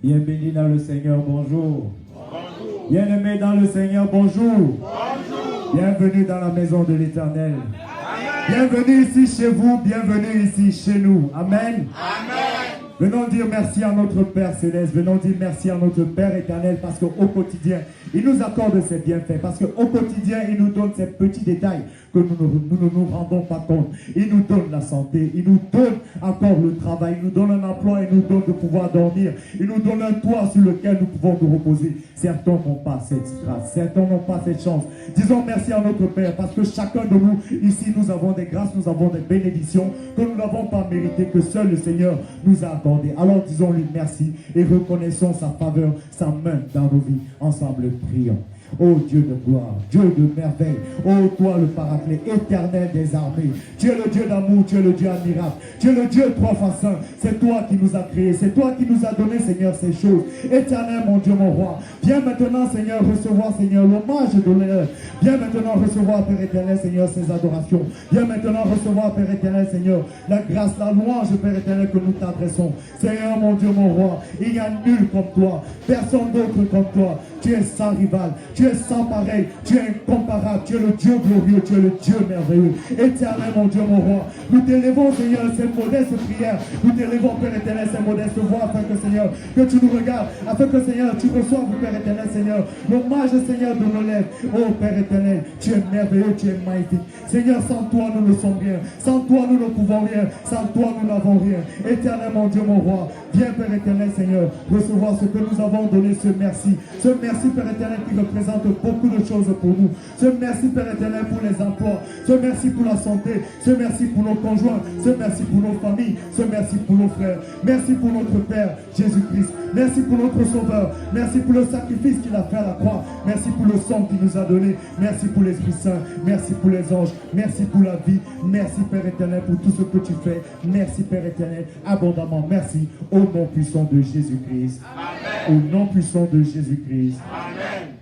Bien béni dans le Seigneur, bonjour. Bonjour. Bien-aimé dans le Seigneur, bonjour. Bonjour. Bienvenue dans la maison de l'Éternel. Bienvenue ici chez vous, bienvenue ici chez nous. Amen. Amen. Venons dire merci à notre Père Céleste, venons dire merci à notre Père éternel parce qu'au quotidien, il nous accorde ses bienfaits, parce qu'au quotidien, il nous donne ces petits détails que nous ne nous rendons pas compte. Il nous donne la santé, il nous donne encore le travail, il nous donne un emploi, il nous donne de pouvoir dormir, il nous donne un toit sur lequel nous pouvons nous reposer. Certains n'ont pas cette grâce, certains n'ont pas cette chance. Disons merci à notre Père parce que chacun de nous, ici, nous avons des grâces, nous avons des bénédictions que nous n'avons pas méritées, que seul le Seigneur nous a accordées. Alors disons-lui merci et reconnaissons sa faveur, sa main dans nos vies. Ensemble, prions. Oh Dieu de gloire, Dieu de merveille, oh toi le paraclet éternel des armées, tu es le Dieu d'amour, tu es le Dieu admirable, tu es le Dieu trois fois saint, c'est toi qui nous as créés, c'est toi qui nous as donné Seigneur ces choses, éternel mon Dieu mon roi, viens maintenant Seigneur recevoir Seigneur l'hommage de l'honneur, viens maintenant recevoir Père éternel Seigneur ces adorations, viens maintenant recevoir Père éternel Seigneur la grâce, la louange Père éternel que nous t'adressons, Seigneur mon Dieu mon roi, il n'y a nul comme toi, personne d'autre comme toi, tu es sans rival, tu es sans pareil, tu es incomparable, tu es le Dieu glorieux, tu es le Dieu merveilleux. Éternel mon Dieu, mon roi, nous t'élevons Seigneur ces modestes prières, nous t'élevons Père éternel ces modestes voix afin que Seigneur, que tu nous regardes, afin que Seigneur, tu reçoives Père éternel Seigneur, l'hommage Seigneur de nos lèvres. Oh Père éternel, tu es merveilleux, tu es magnifique. Seigneur, sans toi nous ne sommes rien, sans toi nous ne pouvons rien, sans toi nous n'avons rien. Éternel mon Dieu, mon roi, viens Père éternel Seigneur, recevoir ce que nous avons donné, ce merci Père éternel qui représente beaucoup de choses pour nous. Ce merci Père éternel pour les emplois, ce merci pour la santé, ce merci pour nos conjoints, ce merci pour nos familles, ce merci pour nos frères. Merci pour notre Père Jésus-Christ. Merci pour notre Sauveur. Merci pour le sacrifice qu'il a fait à la croix. Merci pour le sang qu'il nous a donné. Merci pour l'Esprit Saint. Merci pour les anges. Merci pour la vie. Merci Père éternel pour tout ce que tu fais. Merci Père éternel abondamment. Merci au nom puissant de Jésus-Christ. Au nom puissant de Jésus-Christ. Amen.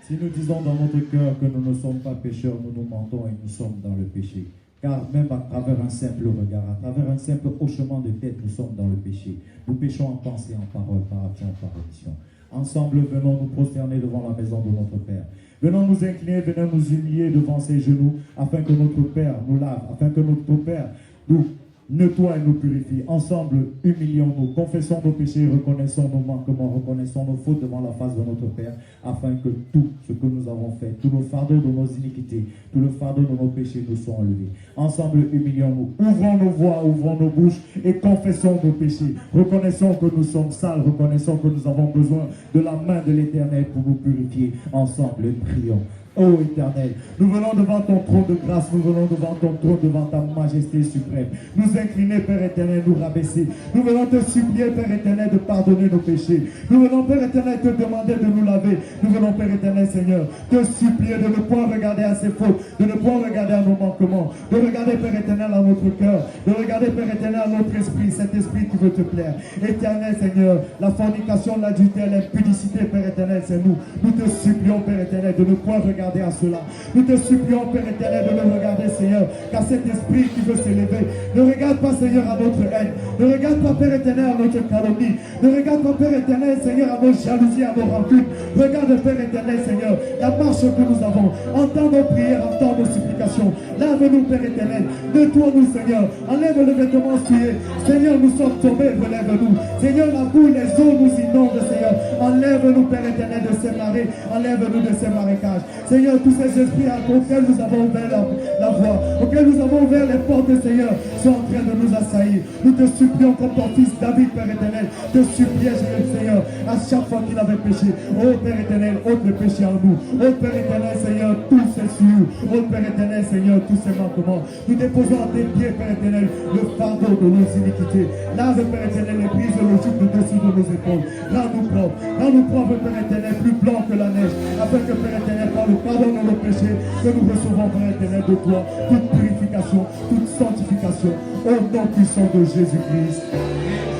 Si nous disons dans notre cœur que nous ne sommes pas pécheurs, nous nous mentons et nous sommes dans le péché. Car même à travers un simple regard, à travers un simple hochement de tête, nous sommes dans le péché. Nous péchons en pensée, en parole, par action, par omission. Ensemble, venons nous prosterner devant la maison de notre Père. Venons nous incliner, venons nous humilier devant ses genoux, afin que notre Père nous lave, afin que notre Père nous nettoie et nous purifie. Ensemble, humilions-nous, confessons nos péchés, reconnaissons nos manquements, reconnaissons nos fautes devant la face de notre Père, afin que tout ce que nous avons fait, tous nos fardeaux de nos iniquités, tout le fardeau de nos péchés nous soient enlevés. Ensemble, humilions-nous, ouvrons nos voix, ouvrons nos bouches et confessons nos péchés. Reconnaissons que nous sommes sales, reconnaissons que nous avons besoin de la main de l'Éternel pour nous purifier. Ensemble, prions. Ô Éternel, nous venons devant ton trône de grâce, nous venons devant ton trône, devant ta majesté suprême. Nous incliner, Père éternel, nous rabaisser. Nous venons te supplier, Père éternel, de pardonner nos péchés. Nous venons, Père éternel, te demander de nous laver. Nous venons, Père éternel, Seigneur, te supplier de ne point regarder à ses fautes, de ne point regarder à nos manquements, de regarder, Père éternel, à notre cœur, de regarder, Père éternel, à notre esprit, cet esprit qui veut te plaire. Éternel, Seigneur, la fornication, l'adultère, l'impudicité, Père éternel, c'est nous. Nous te supplions, Père éternel, de ne point regarder à cela. Nous te supplions, Père éternel, de le regarder, Seigneur, car cet esprit qui veut s'élever, ne regarde pas, Seigneur, à notre haine, ne regarde pas, Père éternel, à notre calomnie, ne regarde pas, Père éternel, Seigneur, à nos jalousies, à nos rancunes. Regarde, Père éternel, Seigneur, la marche que nous avons. Entends nos prières, entends nos supplications. Lave-nous, Père éternel, nettoie-nous, Seigneur, enlève le vêtement souillé. Seigneur, nous sommes tombés, relève-nous. Seigneur, la boue, les eaux nous inondent, Seigneur. Enlève-nous, Père éternel, de ces marées, enlève-nous de ces marécages. Seigneur, tous ces esprits auxquels nous avons ouvert la voie, auxquels nous avons ouvert les portes, Seigneur, sont en train de nous assaillir. Nous te supplions comme ton fils David, Père éternel, te supplier, Seigneur, à chaque fois qu'il avait péché. Oh Père éternel, ôte le péché en nous. Oh Père éternel, Seigneur, tous ces souillures. Oh Père éternel, Seigneur, tous ces manquements. Nous déposons à tes pieds, Père éternel, le fardeau de nos iniquités. Lave, Père éternel, les brises le joug de dessous de nos épaules. Rends-nous propres, Père éternel, plus blanc que la neige, afin que, Père éternel, par le pardon de nos péchés, que nous recevons, Père éternel, de toi, toute purification, toute sanctification, au nom puissant de Jésus-Christ.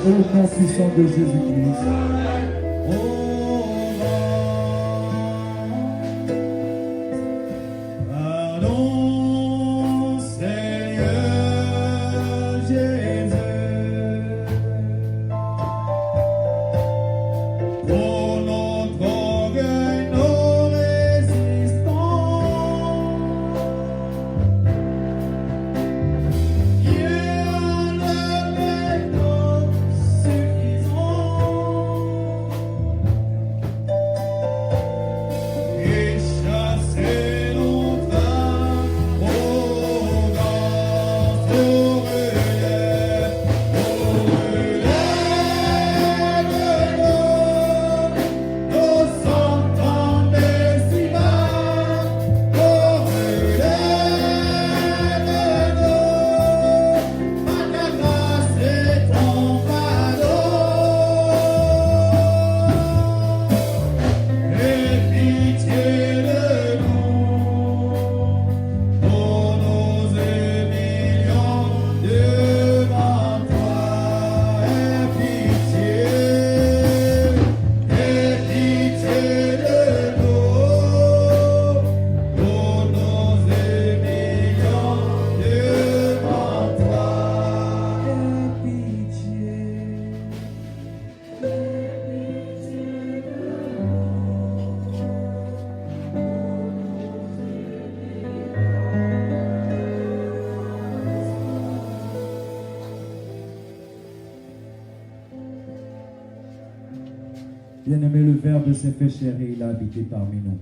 Au nom puissant de Jésus-Christ. Bien-aimé, le Verbe s'est fait chair et il a habité parmi nous.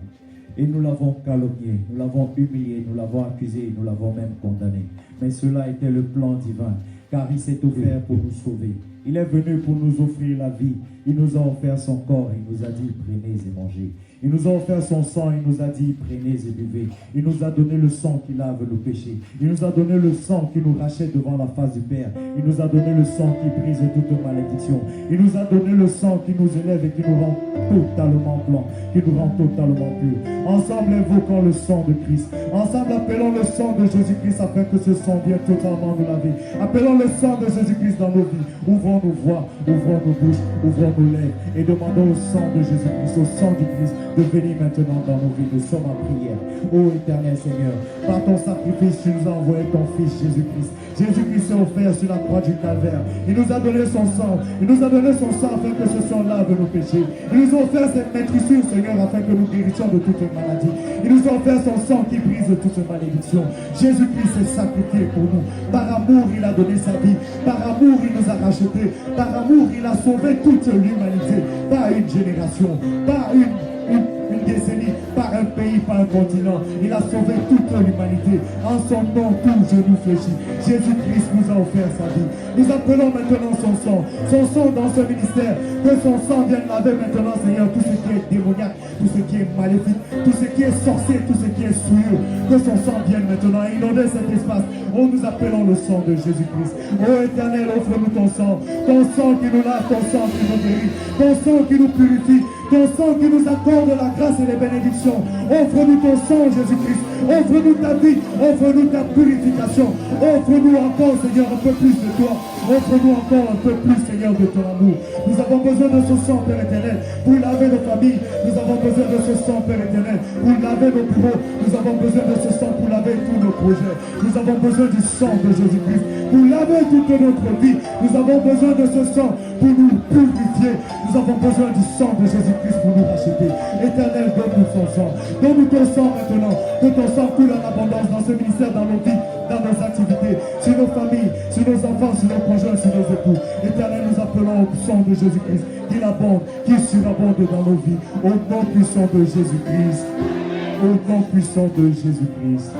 Et nous l'avons calomnié, nous l'avons humilié, nous l'avons accusé, nous l'avons même condamné. Mais cela était le plan divin, car il s'est offert pour nous sauver. Il est venu pour nous offrir la vie. Il nous a offert son corps, il nous a dit prenez et mangez. Il nous a offert son sang, il nous a dit prenez et buvez. Il nous a donné le sang qui lave nos péchés. Il nous a donné le sang qui nous rachète devant la face du Père. Il nous a donné le sang qui brise toute malédiction. Il nous a donné le sang qui nous élève et qui nous rend totalement blanc, qui nous rend totalement pur. Ensemble, invoquons le sang de Christ. Ensemble, appelons le sang de Jésus-Christ afin que ce sang vienne totalement nous laver. Appelons le sang de Jésus-Christ dans nos vies. Ouvrons ouvrons nos voix, ouvrons nos bouches, ouvrons nos lèvres et demandons au sang de Jésus-Christ, au sang du Christ, de venir maintenant dans nos vies. Nous sommes en prière. Ô éternel Seigneur, par ton sacrifice, tu nous as envoyé ton Fils Jésus-Christ. Jésus-Christ s'est offert sur la croix du calvaire. Il nous a donné son sang. Il nous a donné son sang afin que ce sang lave nos péchés. Il nous a offert cette maîtrise, Seigneur, afin que nous guérissions de toutes les maladies. Il nous a offert son sang qui brise toutes les malédictions. Jésus-Christ s'est sacrifié pour nous. Par amour, il a donné sa vie. Par amour, il nous a rachetés. Par amour, il a sauvé toute l'humanité. Pas une génération, pas une décennie, pas un pays, pas un continent. Il a sauvé toute l'humanité. En son nom, tout genou fléchit. Jésus-Christ nous a offert sa vie. Nous appelons maintenant son sang dans ce ministère. Que son sang vienne laver maintenant, Seigneur, tout ce qui est démoniaque, tout ce qui est maléfique, tout ce qui est sorcier, tout ce qui est souillure. Que son sang vienne maintenant inonder cet espace. Oh, nous appelons le sang de Jésus-Christ. Oh éternel, offre-nous ton sang qui nous lave, ton sang qui nous guérit, ton sang qui nous purifie, ton sang qui nous accorde la grâce et les bénédictions. Offre-nous ton sang, Jésus-Christ. Offre-nous ta vie, offre-nous ta purification. Offre-nous encore, Seigneur, un peu plus de toi. Offre-nous encore un peu plus, Seigneur, de ton amour. Nous avons besoin de ce sang, Père éternel, pour laver nos familles. Nous avons besoin de ce sang, Père éternel, pour laver nos bureaux. Nous avons besoin de ce sang pour laver tous nos projets. Nous avons besoin du sang de Jésus-Christ pour laver toute notre vie. Nous avons besoin de ce sang pour nous purifier. Nous avons besoin du sang de Jésus-Christ pour nous racheter. Éternel, donne-nous son sang. Donne-nous ton sang maintenant. Que ton sang coule en abondance dans ce ministère, dans nos vies, dans nos activités, sur nos familles, sur nos enfants, sur nos conjoints, sur nos époux. Éternel, nous appelons au sang de Jésus-Christ, qu'il abonde, qu'il surabonde dans nos vies. Au nom puissant de Jésus-Christ. Au nom puissant de Jésus-Christ.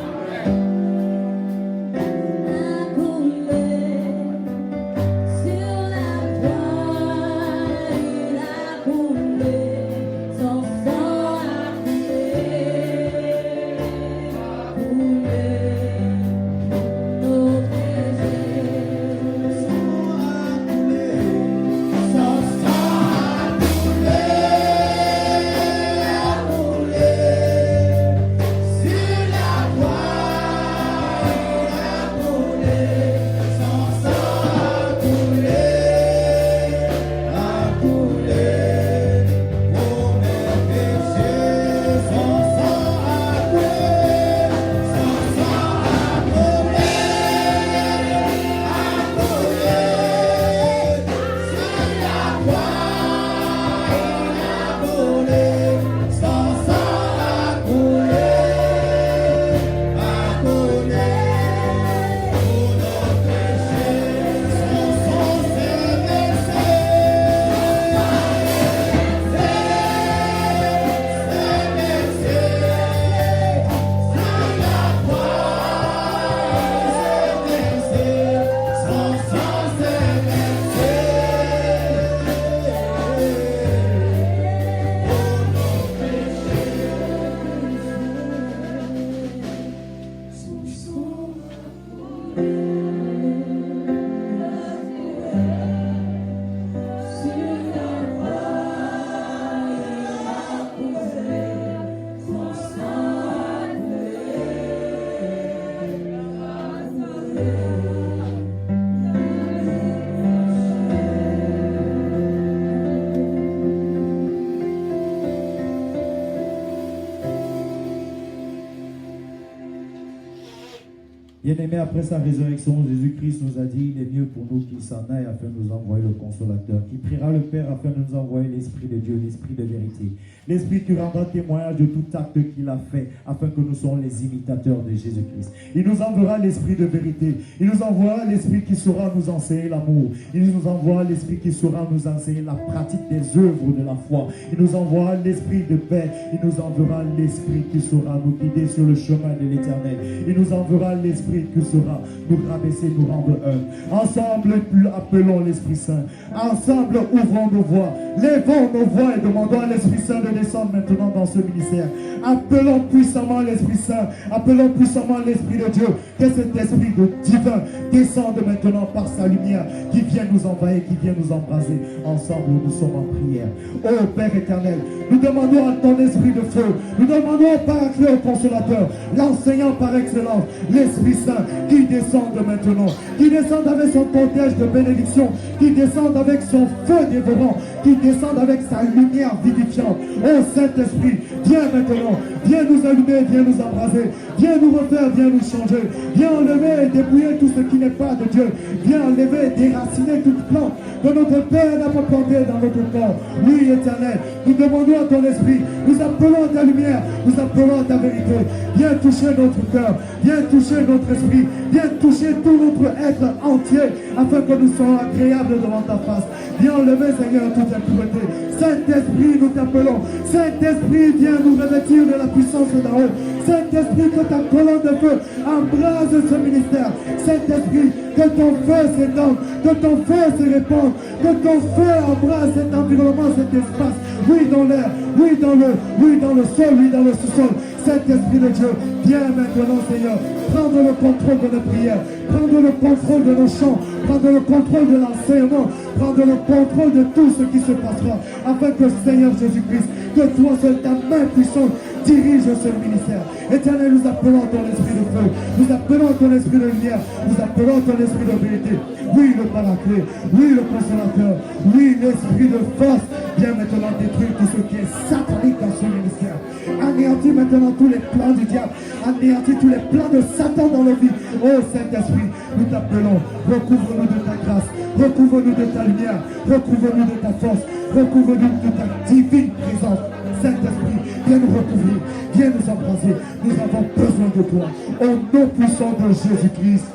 Bien-aimé, après sa résurrection, Jésus-Christ nous a dit, il est mieux pour nous qu'il s'en aille afin de nous envoyer le consolateur, qui priera le Père afin de nous envoyer l'Esprit de Dieu, l'Esprit de vérité. L'Esprit qui rendra témoignage de tout acte qu'il a fait, afin que nous soyons les imitateurs de Jésus-Christ. Il nous enverra l'Esprit de vérité. Il nous envoiera l'Esprit qui saura nous enseigner l'amour. Il nous envoiera l'Esprit qui saura nous enseigner la pratique des œuvres de la foi. Il nous envoiera l'Esprit de paix. Il nous enverra l'Esprit qui saura nous guider sur le chemin de l'éternel. Il nous enverra l'Esprit qui saura nous rabaisser, nous rendre humbles. Ensemble, appelons l'Esprit Saint. Ensemble, ouvrons nos voix. Lèvons nos voix et demandons à l'Esprit Saint de descendre maintenant dans ce ministère. Appelons puissamment l'Esprit Saint. Appelons puissamment l'Esprit de Dieu. Que cet Esprit de divin descende maintenant par sa lumière, qui vient nous envahir, qui vient nous embraser. Ensemble, nous sommes en prière. Ô Père éternel, Nous demandons à ton esprit de feu. Nous demandons au Paraclet, au Consolateur, l'enseignant par excellence, l'Esprit Saint, qui descende maintenant, qui descende avec son cortège de bénédiction, qui descende avec son feu dévorant, qui descende avec sa lumière vivifiante. Oh Saint-Esprit, viens maintenant, viens nous allumer, viens nous embraser, viens nous refaire, viens nous changer, viens enlever et dépouiller tout ce qui n'est pas de Dieu, viens enlever et déraciner toute plante que notre Père n'a pas planté dans notre corps. Oui, Éternel, nous demandons à ton esprit, nous appelons à ta lumière, nous appelons à ta vérité. Viens toucher notre cœur, viens toucher notre esprit, viens toucher tout notre être entier, afin que nous soyons agréables devant ta face. Viens enlever, Seigneur, toute impureté. Saint-Esprit, nous t'appelons. Saint-Esprit, viens nous revêtir de la puissance d'en haut. Saint-Esprit, que ta colonne de feu embrase ce ministère. Saint-Esprit, que ton feu s'étende, que ton feu se répande, que ton feu embrase cet environnement, cet espace. Oui, dans l'air, oui, dans l'eau, oui, dans le sol, oui, dans le sous-sol. Saint-Esprit de Dieu, viens maintenant, Seigneur, prendre le contrôle de nos prières, prendre le contrôle de nos chants, prendre le contrôle de l'enseignement, prendre le contrôle de tout ce qui se passera, afin que, Seigneur Jésus-Christ, que toi seul, ta main puissante, dirige ce ministère. Éternel, nous appelons ton esprit de feu, nous appelons ton esprit de lumière, nous appelons ton esprit de vérité. Oui, le Paraclet, oui, le Consolateur, oui, l'esprit de force. Viens maintenant détruire tout ce qui est satanique dans ce ministère. Anéantis maintenant tous les plans du diable, anéantis tous les plans de Satan dans nos vies. Oh Saint-Esprit, nous t'appelons, recouvre-nous de ta grâce, recouvre-nous de ta lumière, recouvre-nous de ta force, recouvre-nous de ta divine présence. Saint-Esprit, viens nous recouvrir, viens nous embrasser. Nous avons besoin de toi. Au nom puissant de Jésus-Christ.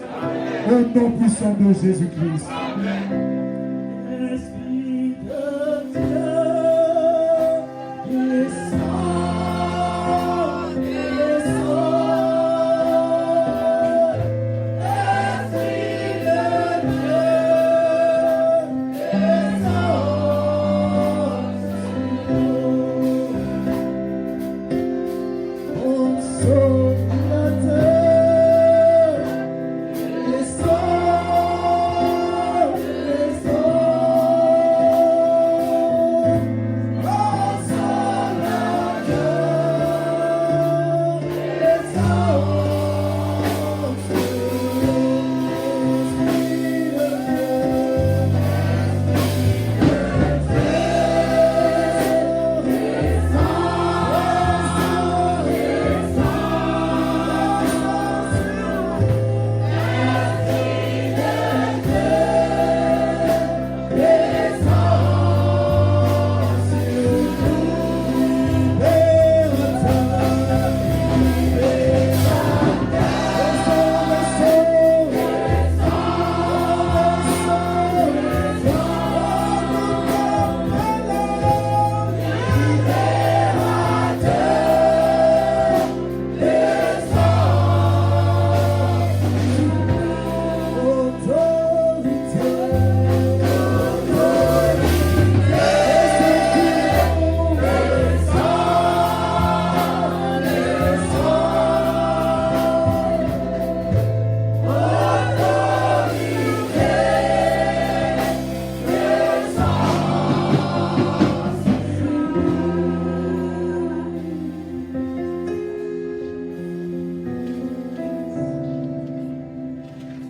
Au nom puissant de Jésus-Christ. Esprit de Dieu, descends, descends. Esprit de Dieu, descends. Consolateur, descends,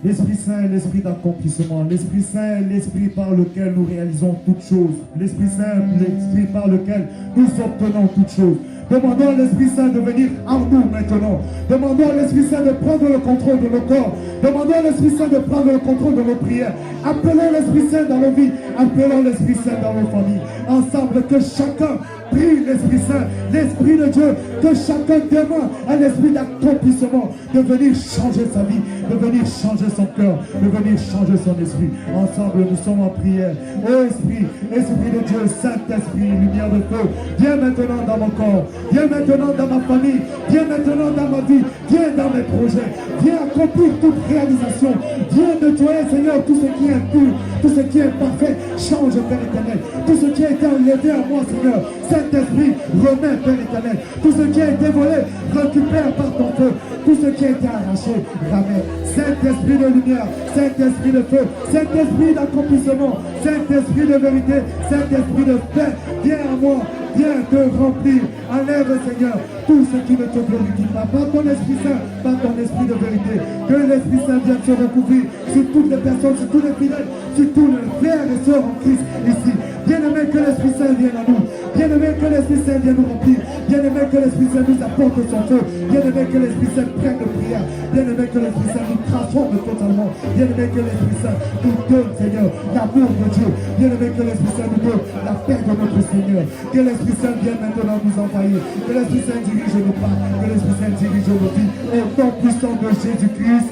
L'Esprit Saint est l'esprit d'accomplissement. L'Esprit Saint est l'esprit par lequel nous réalisons toutes choses. L'Esprit Saint est l'esprit par lequel nous obtenons toutes choses. Demandons à l'Esprit Saint de venir en nous maintenant. Demandons à l'Esprit Saint de prendre le contrôle de nos corps. Demandons à l'Esprit Saint de prendre le contrôle de nos prières. Appelons l'Esprit Saint dans nos vies. Appelons l'Esprit Saint dans nos familles. Ensemble, que chacun prie l'Esprit Saint, l'Esprit de Dieu, que chacun demande à l'Esprit d'accomplissement, de venir changer sa vie, de venir changer son cœur, de venir changer son esprit. Ensemble, nous sommes en prière. Ô Esprit, Esprit de Dieu, Saint-Esprit, lumière de feu, viens maintenant dans mon corps, viens maintenant dans ma famille, viens maintenant dans ma vie, viens dans mes projets, viens accomplir toute réalisation, viens nettoyer, Seigneur, tout ce qui est impur, tout ce qui est parfait, change, Père éternel, tout ce qui a été enlevé à moi, Seigneur, Saint-Esprit, remets, Père éternel, tout ce qui a été volé, récupère par ton feu, tout ce qui a été arraché, ramène. Saint-Esprit de lumière, Saint-Esprit de feu, Saint-Esprit d'accomplissement, Saint-Esprit de vérité, Saint-Esprit de paix, viens à moi, viens te remplir. Enlève, Seigneur, tout ce qui ne te glorifie pas. Par ton Esprit Saint, par ton Esprit de vérité. Que l'Esprit Saint vienne se recouvrir sur toutes les personnes, sur tous les fidèles, sur tous les frères et sœurs en Christ ici. Bien-aimé, que l'Esprit Saint vienne à nous. Bien-aimé, que l'Esprit Saint vienne nous remplir. Bien-aimé, que l'Esprit Saint nous apporte son feu. Bien-aimé, que l'Esprit Saint prenne de prière. Bien-aimé, que l'Esprit Saint nous transforme totalement. Bien-aimé, que l'Esprit Saint nous donne, Seigneur, l'amour de Dieu. Bien-aimé, que l'Esprit Saint nous donne la paix de notre Seigneur. Que l'Esprit Saint vienne maintenant nous envahir. Que l'Esprit Saint dirige nos pas. Que l'Esprit Saint dirige nos vies. Au nom puissant de Jésus-Christ.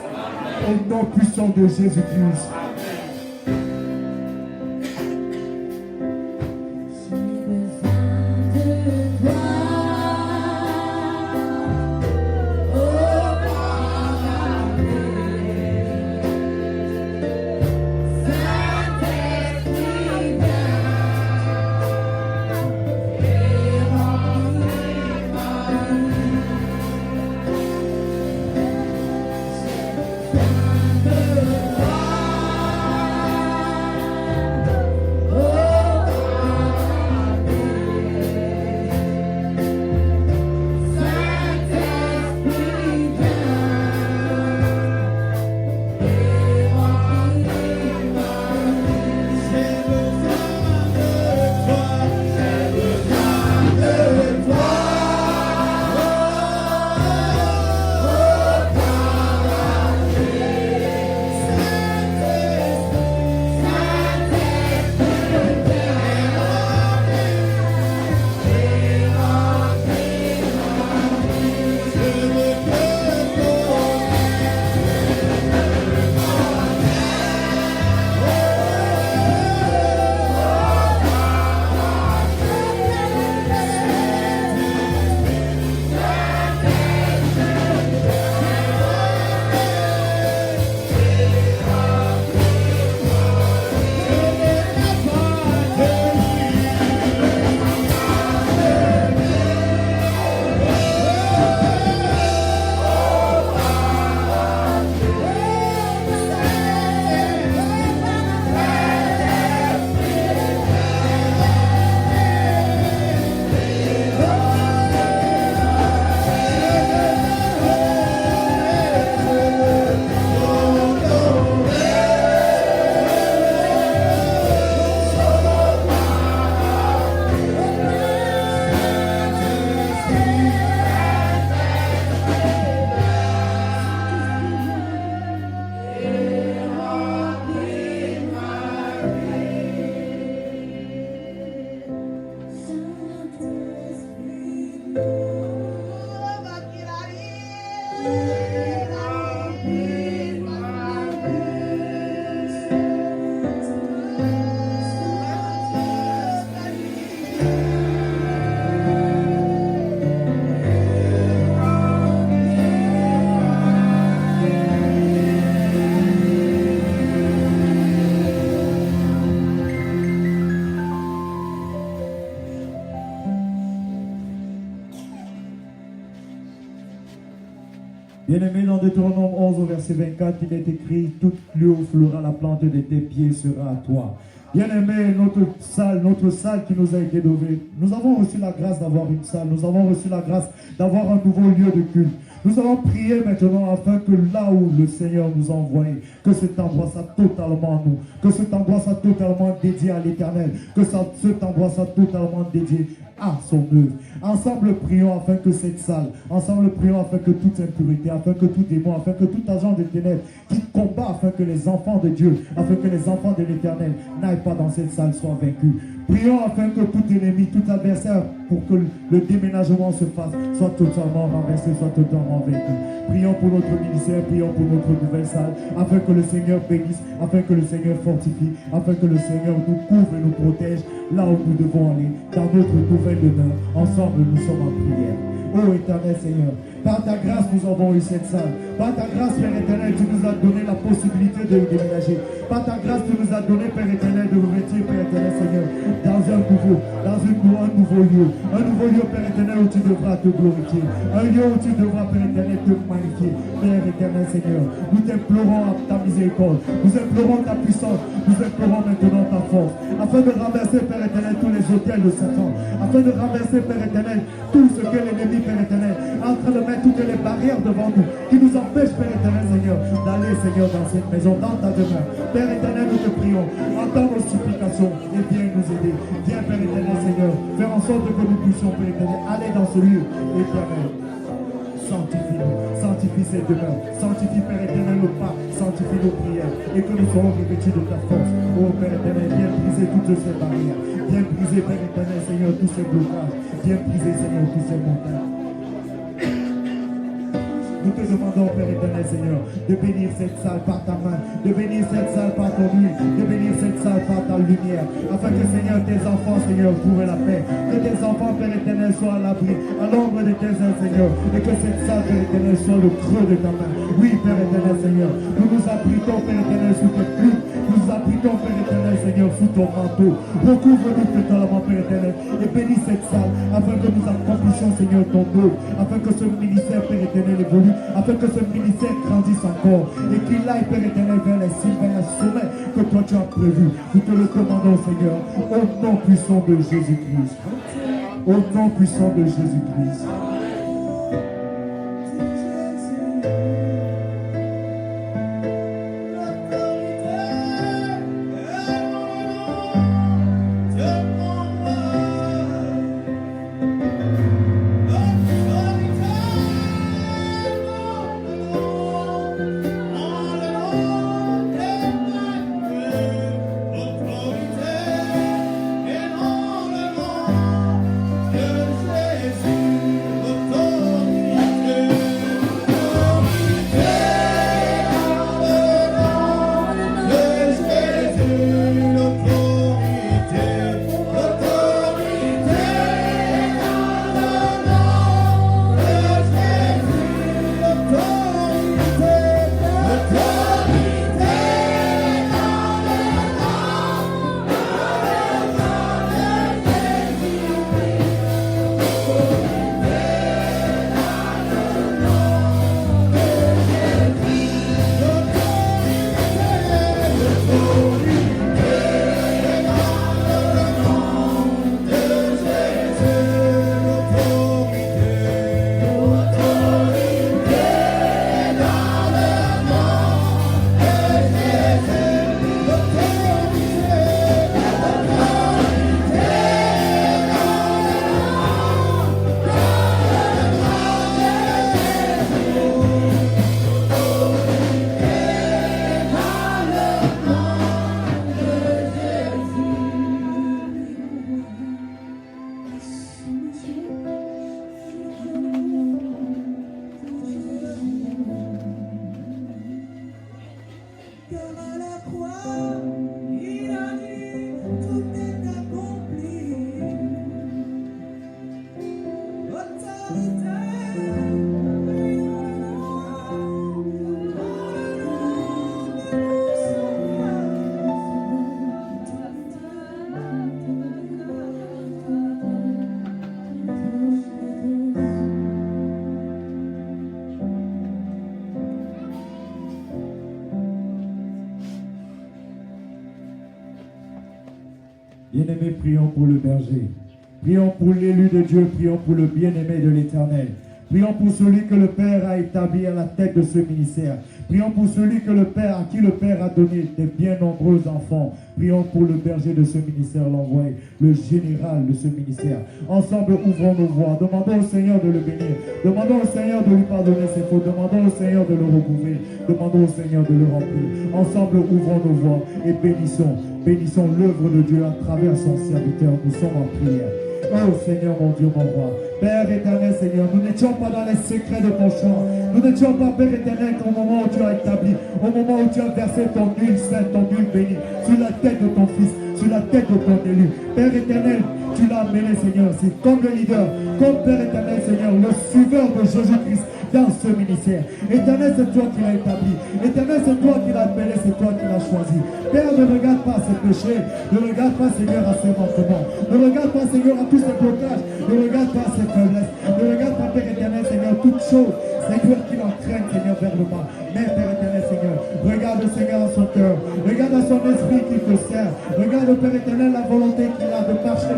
Au nom puissant de Jésus-Christ. Bien-aimé, dans Deutéronome 11 au verset 24, il est écrit: toute plus haut fleura la plante de tes pieds sera à toi. Bien-aimé, notre salle qui nous a été donnée, nous avons reçu la grâce d'avoir une salle, nous avons reçu la grâce d'avoir un nouveau lieu de culte. Nous allons prier maintenant afin que là où le Seigneur nous a envoyés, que cet endroit soit totalement à nous, que cet endroit soit totalement dédié à l'Éternel, que cet endroit soit totalement dédié à son œuvre. Ensemble prions afin que cette salle, ensemble prions afin que toute impurité, afin que tout démon, afin que tout agent de ténèbres qui combat afin que les enfants de Dieu, afin que les enfants de l'Éternel n'aillent pas dans cette salle soient vaincus. Prions afin que tout ennemi, tout adversaire, pour que le déménagement se fasse, soit totalement renversé, soit totalement vaincu. Prions pour notre ministère, prions pour notre nouvelle salle, afin que le Seigneur bénisse, afin que le Seigneur fortifie, afin que le Seigneur nous couvre et nous protège là où nous devons aller, dans notre nouvelle demeure. Ensemble, nous sommes en prière. Ô Éternel Seigneur, Par ta grâce, nous avons eu cette salle. Par ta grâce, Père éternel, tu nous as donné la possibilité de déménager. Par ta grâce, tu nous as donné, Père éternel, de revêtir, Père éternel, Seigneur, dans un nouveau lieu. Un nouveau lieu, Père éternel, où tu devras te glorifier. Un lieu où tu devras, Père éternel, te magnifier. Père éternel, Seigneur, nous t'implorons ta miséricorde. Nous implorons ta puissance. Nous implorons maintenant ta force. Afin de renverser, Père éternel, tous les autels de Satan. Afin de renverser, Père éternel, tout ce que l'ennemi, Père éternel, est en train de mettre toutes les barrières devant nous, qui nous empêchent, Père éternel, Seigneur, d'aller, Seigneur, dans cette maison, dans ta demeure. Père éternel, nous te prions, entends nos supplications et viens nous aider. Viens, Père éternel, Seigneur, faire en sorte que nous puissions, Père éternel, aller dans ce lieu éternel. Sanctifie-nous, sanctifie cette demeure, sanctifie, Père éternel, nos pas, sanctifie nos prières, et que nous soyons revêtus de ta force. Oh Père éternel, viens briser toutes ces barrières, viens briser, Père éternel, Seigneur, tous ces blocages, viens briser, Seigneur, tous ces montagnes. Nous te demandons, Père éternel, Seigneur, de bénir cette salle par ta main, de bénir cette salle par ton huile, de bénir cette salle par ta lumière, afin que, Seigneur, tes enfants, Seigneur, trouvent la paix, que tes enfants, Père éternel, soient à l'abri, à l'ombre de tes ailes, Seigneur, et que cette salle, Père éternel, soit le creux de ta main. Oui, Père éternel, Seigneur, nous nous abritons, Père éternel, sous tes plumes, nous nous abritons, Père éternel, Seigneur, sous ton manteau. Recouvre-nous totalement, Père éternel, et bénis cette salle, afin que nous accomplissions, Seigneur, ton œuvre, afin que ce ministère, Père éternel, évolue, afin que ce ministère grandisse encore et qu'il aille, Père éternel, vers les cimes, vers les sommets que toi tu as prévus. Nous te le commandons, Seigneur, au nom puissant de Jésus-Christ. Au nom puissant de Jésus-Christ. Bien-aimés, prions pour le berger. Prions pour l'élu de Dieu. Prions pour le bien-aimé de l'Éternel. Prions pour celui que le Père a établi à la tête de ce ministère. Prions pour celui que le Père, à qui le Père a donné des bien nombreux enfants. Prions pour le berger de ce ministère, l'envoyé, le général de ce ministère. Ensemble, ouvrons nos voix. Demandons au Seigneur de le bénir. Demandons au Seigneur de lui pardonner ses fautes. Demandons au Seigneur de le recouvrir. Demandons au Seigneur de le remplir. Ensemble, ouvrons nos voix et bénissons. Bénissons l'œuvre de Dieu à travers son serviteur. Nous sommes en prière. Oh Seigneur, mon Dieu, mon roi. Père éternel, Seigneur, nous n'étions pas dans les secrets de ton champ. Nous n'étions pas, Père éternel, qu'au moment où tu as établi, au moment où tu as versé ton huile sainte, ton huile bénie, sur la tête de ton fils, sur la tête de ton élu. Père éternel, tu l'as amené, Seigneur, c'est comme le leader, comme Père éternel, Seigneur, le suiveur de Jésus-Christ dans ce ministère. Éternel, c'est toi qui l'as établi. Éternel, c'est toi qui l'as appelé, c'est toi qui l'as choisi. Père, ne regarde pas ses péchés, ne regarde pas, Seigneur, à ses manquements, ne regarde pas, Seigneur, à tous ses blocages, ne regarde pas ses faiblesses, ne regarde pas, Père éternel, Seigneur, toutes choses, Seigneur, qui l'entraîne, Seigneur, vers le bas. Mais, Père éternel, Seigneur, regarde, Seigneur, à son cœur, regarde à son esprit qui te sert, regarde, Père éternel, la volonté qu'il a de marcher,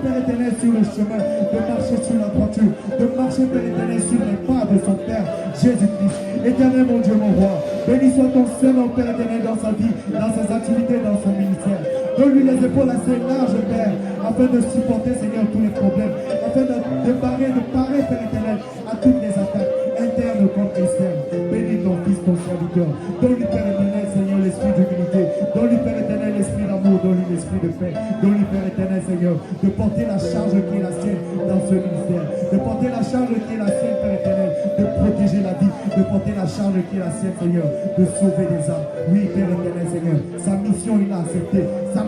Père éternel, sur le chemin, de marcher sur la droiture, de marcher, Père éternel, sur les pas de son Père, Jésus-Christ. Éternel, mon Dieu, mon roi, béni soit ton Seigneur, Père éternel, dans sa vie, dans ses activités, dans son ministère. Donne-lui les épaules assez larges, Père, afin de supporter, Seigneur, tous les problèmes, afin de parer, Père éternel, à toutes les attaques, internes comme externes. Bénis ton Fils, ton serviteur. Donne-lui, Père éternel, Seigneur, l'esprit d'humilité. Donne-lui, Père éternel, l'esprit d'amour. Donne-lui l'esprit de paix. Donne-lui, Père éternel, Seigneur, de porter la charge qui est la sienne dans ce ministère. De porter la charge qui est la sienne, Père éternel, de protéger la vie. De porter la charge qui est la sienne, Seigneur, de sauver des âmes. Oui, Père éternel, Seigneur, sa mission, il a accepté. Sa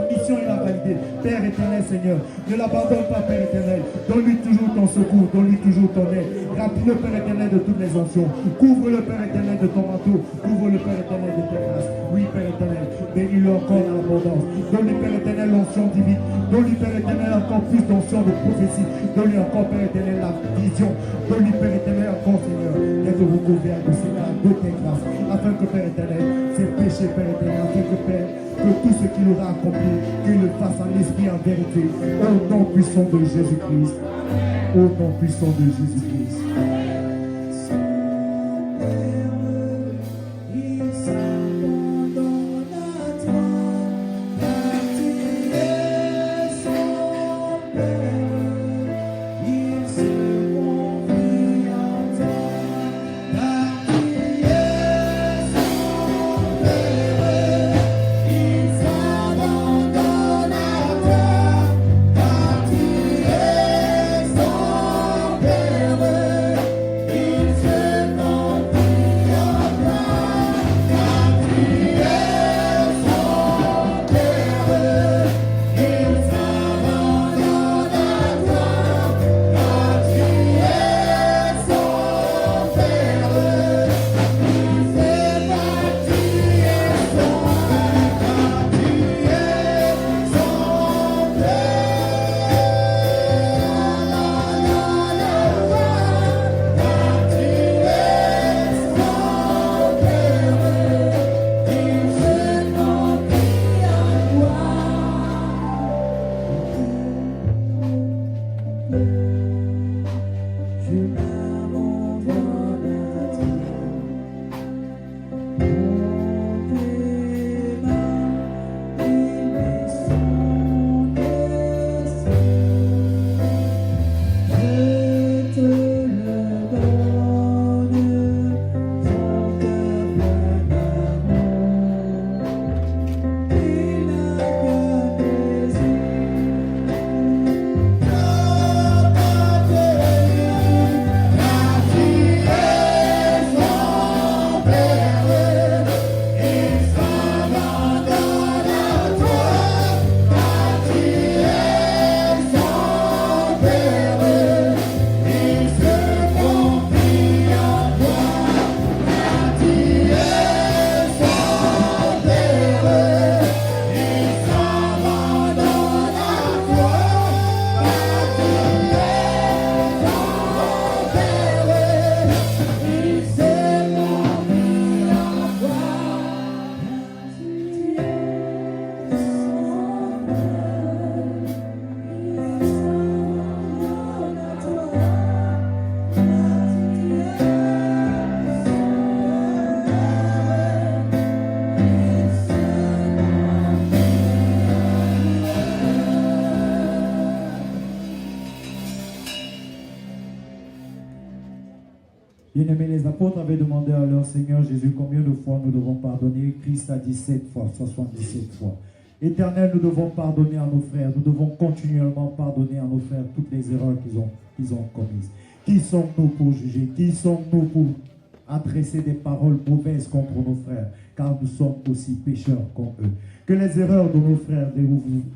mission, il a validé. Père éternel, Seigneur, ne l'abandonne pas, Père éternel. Donne-lui toujours ton secours, donne-lui toujours ton aide. Remplis-le, Père éternel, de toutes les options. Couvre-le, Père éternel, de ton manteau. Couvre-le, Père éternel, de tes grâces. Oui, Père éternel, bénis-le encore en abondance. Donne-lui, Père éternel, l'onction divine. Donne-lui, Père éternel, encore plus d'onction de prophétie. Donne-lui encore, Père éternel, la vision. Donne-lui, Père éternel, encore, Seigneur, d'être recouvert de tes grâces. Afin que, Père éternel, ses péchés, Père éternel, afin que, Père, que tout ce qu'il aura accompli, qu'il le fasse en esprit, en vérité, au nom puissant de Jésus-Christ. Au nom puissant de Jésus-Christ. Bien-aimés, les apôtres avaient demandé à leur Seigneur Jésus combien de fois nous devons pardonner. Christ a dit 7 fois, 77 fois. Éternel, nous devons pardonner à nos frères. Nous devons continuellement pardonner à nos frères toutes les erreurs qu'ils ont commises. Qui sommes-nous pour juger? Qui sommes-nous pour adresser des paroles mauvaises contre nos frères? car nous sommes aussi pécheurs comme eux. Que les erreurs de nos frères, des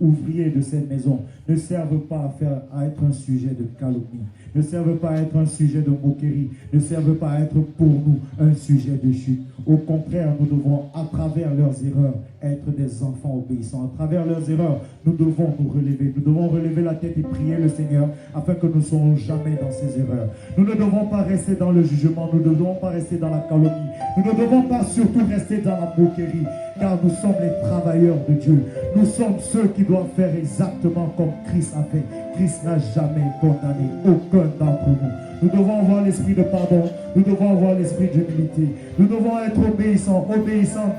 ouvriers de cette maison, ne servent pas à être un sujet de calomnie, ne servent pas à être un sujet de moquerie, ne servent pas à être pour nous un sujet de chute. Au contraire, nous devons, à travers leurs erreurs, être des enfants obéissants. À travers leurs erreurs, nous devons nous relever. Nous devons relever la tête et prier le Seigneur afin que nous ne soyons jamais dans ces erreurs. Nous ne devons pas rester dans le jugement, nous ne devons pas rester dans la calomnie. Nous ne devons pas surtout rester dans la moquerie, car nous sommes les travailleurs de Dieu. Nous sommes ceux qui doivent faire exactement comme Christ a fait. Christ n'a jamais condamné aucun d'entre nous. Nous devons avoir l'esprit de pardon, nous devons avoir l'esprit d'humilité. Nous devons être obéissants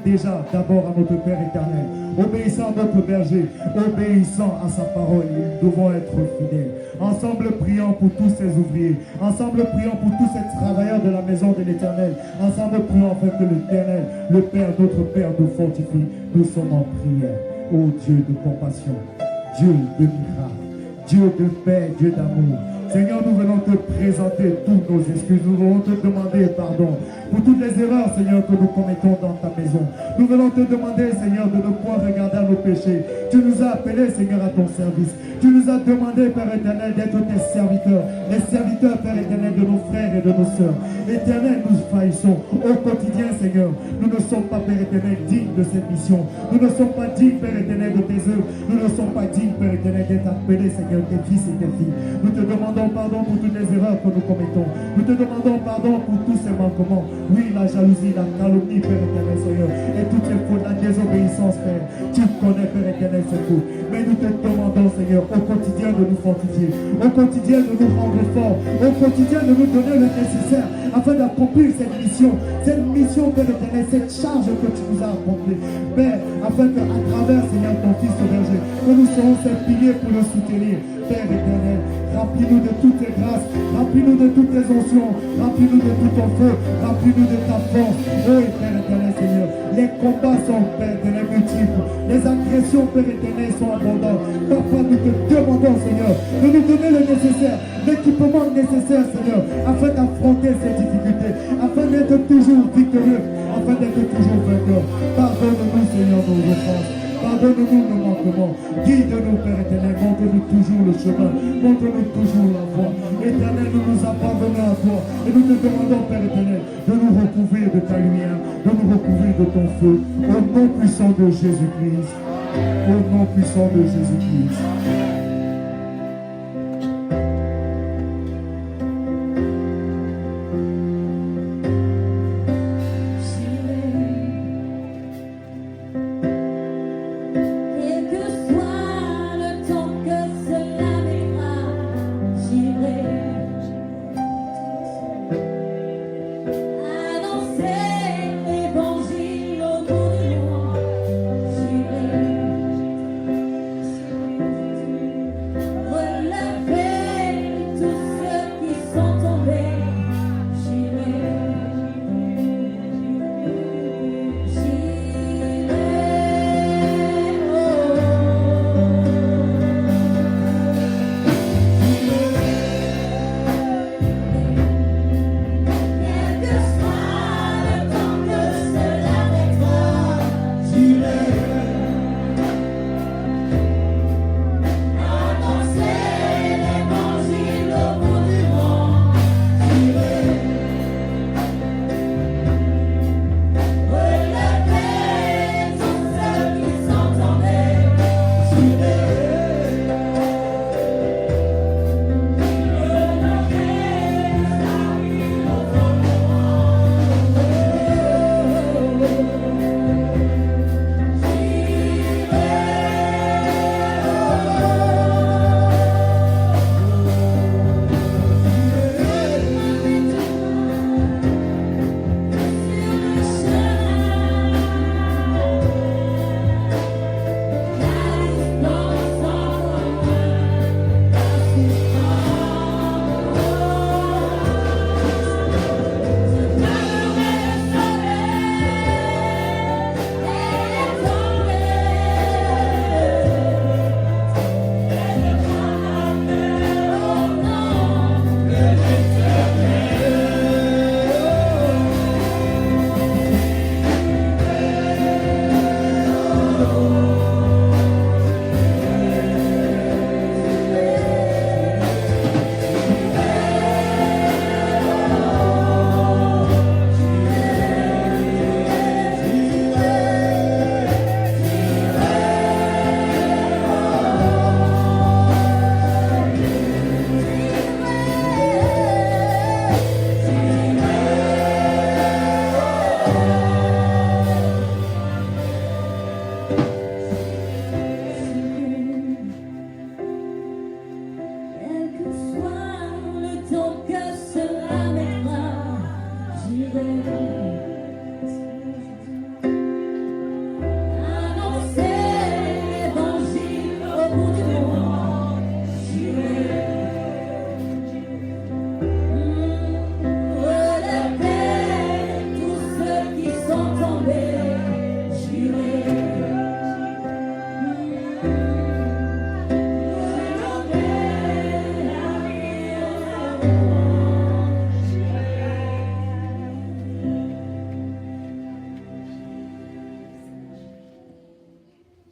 déjà d'abord à notre Père éternel, obéissants à notre berger, obéissants à sa parole. Nous devons être fidèles. Ensemble, prions pour tous ces ouvriers. Ensemble, prions pour tous ces travailleurs de la maison de l'Éternel. Ensemble, prions afin que l'Éternel, le Père, notre Père, nous fortifie. Nous sommes en prière. Ô Dieu de compassion, Dieu de miracle, Dieu de paix, Dieu d'amour. Seigneur, nous venons te présenter toutes nos excuses. Nous venons te demander pardon pour toutes les erreurs, Seigneur, que nous commettons dans ta maison. Nous venons te demander, Seigneur, de ne point regarder à nos péchés. Tu nous as appelés, Seigneur, à ton service. Tu nous as demandé, Père éternel, d'être tes serviteurs. Les serviteurs, Père éternel, de nos frères et de nos sœurs. Éternel, nous faillissons au quotidien, Seigneur. Nous ne sommes pas, Père éternel, dignes de cette mission. Nous ne sommes pas dignes, Père éternel, de tes œuvres. Nous ne sommes pas dignes, Père éternel, d'être appelés, Seigneur, tes fils et tes filles. Nous te demandons pardon pour toutes les erreurs que nous commettons. Nous te demandons pardon pour tous ces manquements. Oui, la jalousie, la calomnie, Père éternel, Seigneur, et toutes ces fautes, la désobéissance, Père. Tu connais, Père éternel, ces fautes. Mais nous te demandons, Seigneur, au quotidien de nous fortifier, au quotidien de nous rendre forts, au quotidien de nous donner le nécessaire afin d'accomplir cette mission, Père éternel, cette charge que tu nous as accomplie. Père, afin qu'à travers, Seigneur, ton Fils au berger, que nous serons ces piliers pour le soutenir. Père éternel, remplis-nous de toutes tes grâces, remplis-nous de toutes tes onction, remplis-nous de tout ton feu, remplis-nous de ta force. Oui, Père éternel, Seigneur, les combats sont, Père éternel, multiples, les agressions, Père éternel, sont abondantes. Papa, nous te demandons, Seigneur, de nous donner le nécessaire, l'équipement nécessaire, Seigneur, afin d'affronter ces difficultés, afin d'être toujours victorieux, afin d'être toujours vainqueur. Pardonne-nous, Seigneur, nos offenses. Pardonne-nous nos manquements. Guide-nous, Père éternel. Montre-nous toujours le chemin. Montre-nous toujours la voie. Éternel, nous nous abandonnons à toi. Et nous te demandons, Père éternel, de nous recouvrir de ta lumière, de nous recouvrir de ton feu. Au nom puissant de Jésus-Christ. Au nom puissant de Jésus-Christ. J'irai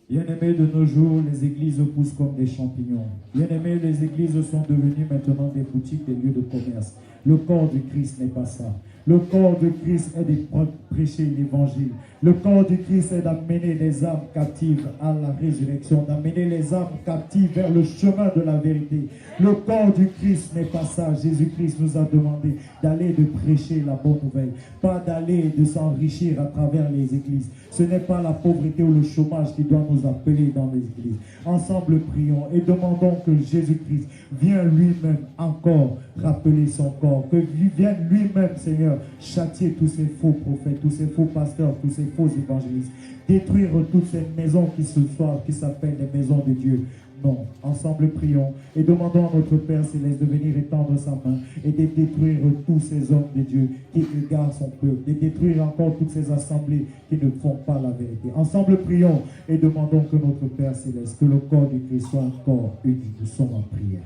Bien-aimés, de nos jours, les églises poussent comme des champignons. Bien-aimés, les églises sont devenues maintenant des boutiques, des lieux de commerce. Le corps du Christ n'est pas ça. Le corps de Christ est de prêcher l'évangile. Le corps du Christ est d'amener les âmes captives à la résurrection, d'amener les âmes captives vers le chemin de la vérité. Le corps du Christ n'est pas ça. Jésus-Christ nous a demandé d'aller de prêcher la bonne nouvelle, pas d'aller de s'enrichir à travers les églises. Ce n'est pas la pauvreté ou le chômage qui doit nous appeler dans les églises. Ensemble, prions et demandons que Jésus-Christ vienne lui-même encore rappeler son corps, que vienne lui-même, Seigneur, châtier tous ces faux prophètes, tous ces faux pasteurs, tous ces faux évangélistes, détruire toutes ces maisons qui s'appellent les maisons de Dieu. Non, ensemble prions et demandons à notre Père Céleste de venir étendre sa main et de détruire tous ces hommes de Dieu qui égarent son peuple, de détruire encore toutes ces assemblées qui ne font pas la vérité. Ensemble prions et demandons que notre Père Céleste, que le corps du Christ soit encore uni. Nous sommes en prière.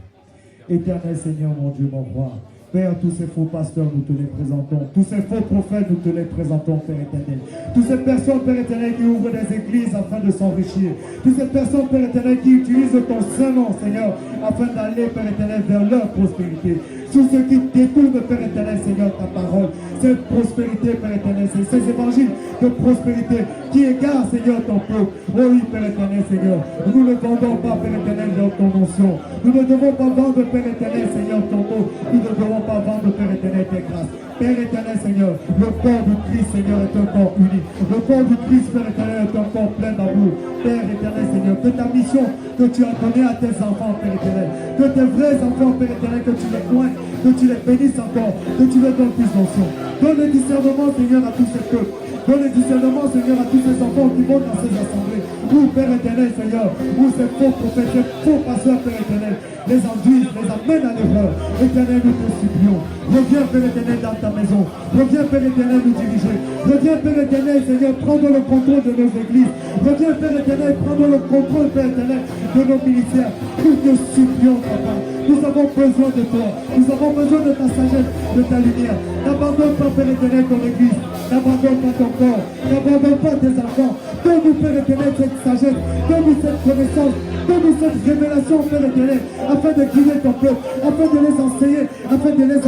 Éternel Seigneur, mon Dieu, mon roi, Père, tous ces faux pasteurs, nous te les présentons. Tous ces faux prophètes, nous te les présentons, Père éternel. Toutes ces personnes, Père éternel, qui ouvrent des églises afin de s'enrichir. Toutes ces personnes, Père éternel, qui utilisent ton saint nom, Seigneur, afin d'aller, Père éternel, vers leur prospérité. Tous ceux qui détournent, Père éternel, Seigneur, ta parole. Cette prospérité, Père éternel, ces évangiles de prospérité qui égarent, Seigneur, ton peuple. Oh oui, Père éternel, Seigneur. Nous ne vendons pas, Père éternel, dans ton onction. Nous ne devons pas vendre, Père éternel, Seigneur, ton nom. Nous ne devons pas vendre, Père éternel, tes grâces. Père éternel, Seigneur, le corps du Christ, Seigneur, est un corps uni. Le corps du Christ, Père éternel, est un corps plein d'amour. Père éternel, Seigneur, que ta mission que tu as donnée à tes enfants, Père éternel, que tes vrais enfants, Père éternel, que tu les pointes, que tu les bénisses encore, que tu leur donnes plus d'onction. Donne le discernement, Seigneur, à tous ces peuples. Donne le discernement, Seigneur, à tous ces enfants qui vont dans ces assemblées. Où, Père éternel, Seigneur, où ces faux prophètes, ces faux pasteurs, Père éternel, les enduisent, les amènent à l'erreur. Éternel, nous te supplions. Reviens, Père éternel, dans ta maison. Reviens, Père éternel, nous diriger. Reviens, Père éternel, Seigneur, prendre le contrôle de nos églises. Reviens, Père éternel, prendre le contrôle, Père éternel, de nos ministères. Nous te supplions, Papa. Nous avons besoin de toi. Nous avons besoin de ta sagesse, de ta lumière. N'abandonne pas, Père éternel, ton église. N'abandonne pas ton corps. N'abandonne pas tes enfants. Donne-nous, Père éternel, cette sagesse. Donne-nous cette connaissance. Donne-nous cette révélation, Père éternel, afin de guider ton peuple, afin de les enseigner, afin de les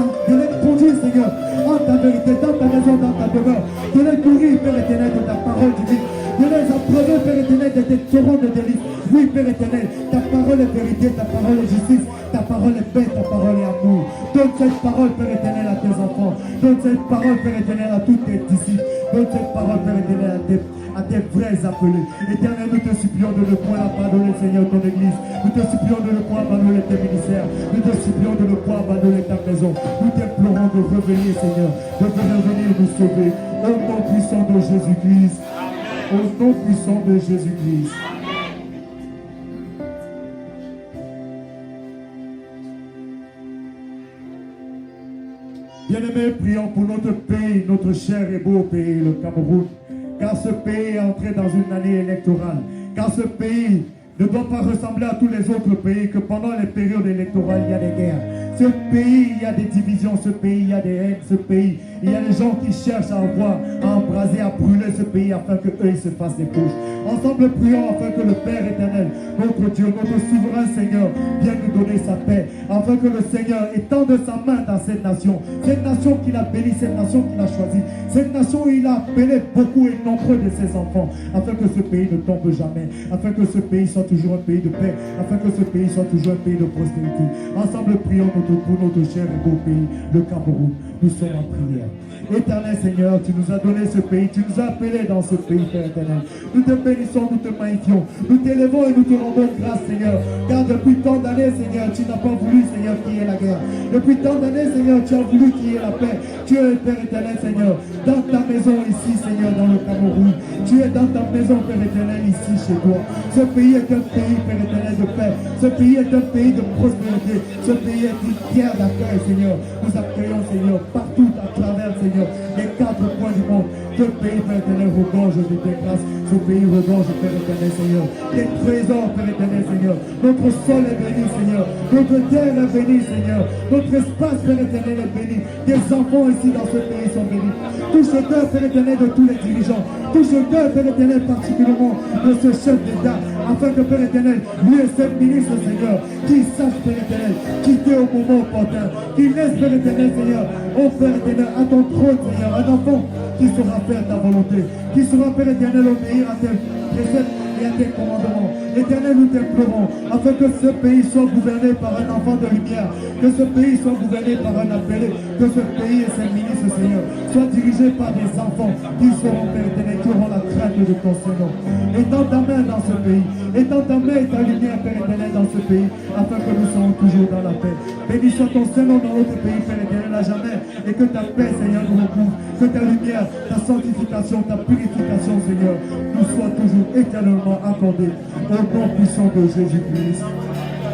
conduire, Seigneur, en ta vérité, dans ta maison, dans ta demeure. De les nourrir, Père éternel, de ta parole divine. De les apprendre, Père éternel, de tes torrents de délices. Oui, Père éternel, ta parole est vérité, ta parole est justice, ta parole est paix, ta parole est amour. Donne cette parole, Père éternel, à tes enfants. Donne cette parole, Père éternel, à tous tes disciples. Donne cette parole, Père éternel, à tes vrais appelés. Éternel, nous te supplions de ne point abandonner, Seigneur, ton église. Nous te supplions de ne point abandonner tes ministères. Nous te supplions de ne point abandonner ta maison. Nous t'implorons de revenir, Seigneur, de revenir nous sauver. Au nom puissant de Jésus-Christ. Au nom puissant de Jésus-Christ. Bien-aimés, prions pour notre pays, notre cher et beau pays, le Cameroun. Car ce pays est entré dans une année électorale. Car ce pays ne doit pas ressembler à tous les autres pays que pendant les périodes électorales, il y a des guerres. Ce pays, il y a des divisions. Ce pays, il y a des haines. Ce pays, il y a des gens qui cherchent à embraser, à brûler ce pays afin qu'eux, ils se fassent des couches. Ensemble, prions afin que le Père éternel, notre Dieu, notre souverain Seigneur, vienne nous donner sa paix. Afin que le Seigneur étende sa main dans cette nation qu'il a bénie, cette nation qu'il a choisie, cette nation où il a appelé beaucoup et nombreux de ses enfants, afin que ce pays ne tombe jamais, afin que ce pays soit toujours un pays de paix, afin que ce pays soit toujours un pays de prospérité. Ensemble, prions pour notre cher et beau pays, le Cameroun. Nous sommes en prière. Éternel Seigneur, tu nous as donné ce pays, tu nous as appelés dans ce pays, Père éternel. Nous te bénissons, nous te magnifions, nous t'élevons et nous te rendons grâce, Seigneur. Car depuis tant d'années, Seigneur, tu n'as pas voulu, Seigneur, qu'il y ait la guerre. Depuis tant d'années, Seigneur, tu as voulu qu'il y ait la paix. Tu es, Père éternel, Seigneur, dans ta maison ici, Seigneur, dans le Cameroun. Tu es dans ta maison, Père éternel, ici, chez toi. Ce pays est un pays, Père éternel, de paix. Ce pays est un pays de prospérité. Ce pays est une terre d'accueil, Seigneur. Nous accueillons, Seigneur, partout à travers, Seigneur, les quatre coins du monde. Ce pays, Père éternel, regorge de tes grâces. Ce pays regorge, Père éternel, Seigneur. Tes trésors, Père éternel, Seigneur. Notre sol est béni, Seigneur. Notre terre est bénie, Seigneur. Notre espace, Père éternel, est béni. Tes enfants ici dans ce pays sont bénis. Touche le cœur, Père éternel, de tous les dirigeants. Touche le cœur, Père éternel, particulièrement de ce chef d'État. Afin que, Père éternel, lui et ses ministres, Seigneur, qu'ils sachent, Père éternel, quitter au moment opportun. Qu'ils laissent, Père éternel, Seigneur, ô Père éternel, à ton trône, Seigneur, un enfant qui saura faire ta volonté, qui saura, Père éternel, obéir à tes préceptes et à tes commandements. Éternel, nous t'implorons, afin que ce pays soit gouverné par un enfant de lumière, que ce pays soit gouverné par un appelé, que ce pays et ses ministres, Seigneur, soient dirigés par des enfants qui seront, Père éternel, qui auront la crainte de ton Seigneur. Étends ta main dans ce pays, étends ta main et ta lumière, Père éternel, dans ce pays, afin que nous soyons toujours dans la paix. Bénis soit ton Seigneur dans notre pays, Père éternel, à jamais, et que ta paix, Seigneur, nous recouvre, que ta lumière, ta sanctification, ta purification, Seigneur, nous soit toujours éternellement accordée. Au nom puissant de Jésus-Christ.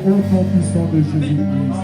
Au nom puissant de Jésus-Christ.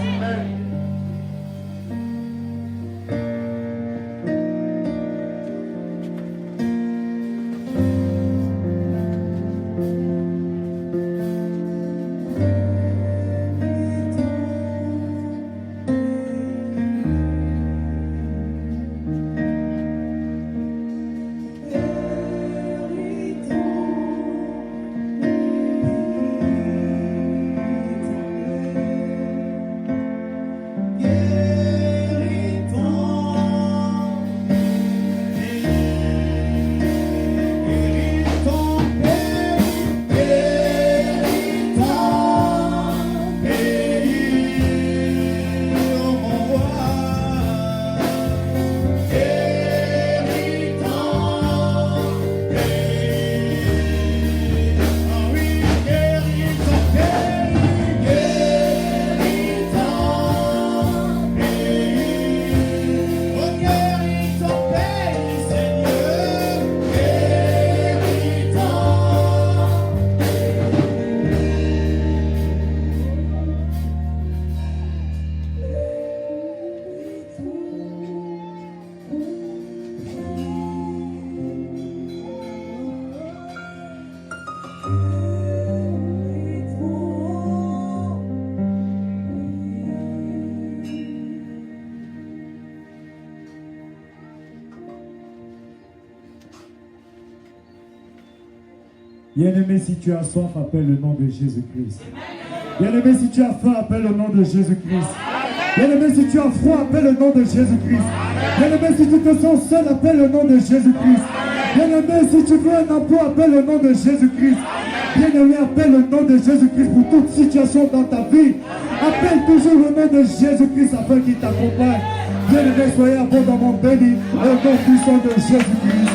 Bien-aimé, si tu as soif, appelle le nom de Jésus-Christ. Bien-aimé, si tu as faim, appelle le nom de Jésus-Christ. Bien-aimé, si tu as froid, appelle le nom de Jésus-Christ. Bien-aimé, si tu te sens seul, appelle le nom de Jésus-Christ. Bien-aimé, si tu veux un emploi, appelle le nom de Jésus-Christ. Bien-aimé, appelle le nom de Jésus-Christ pour toute situation dans ta vie. Appelle toujours le nom de Jésus-Christ afin qu'il t'accompagne. Bien-aimé, soyez abondamment bénis au nom puissant de Jésus-Christ.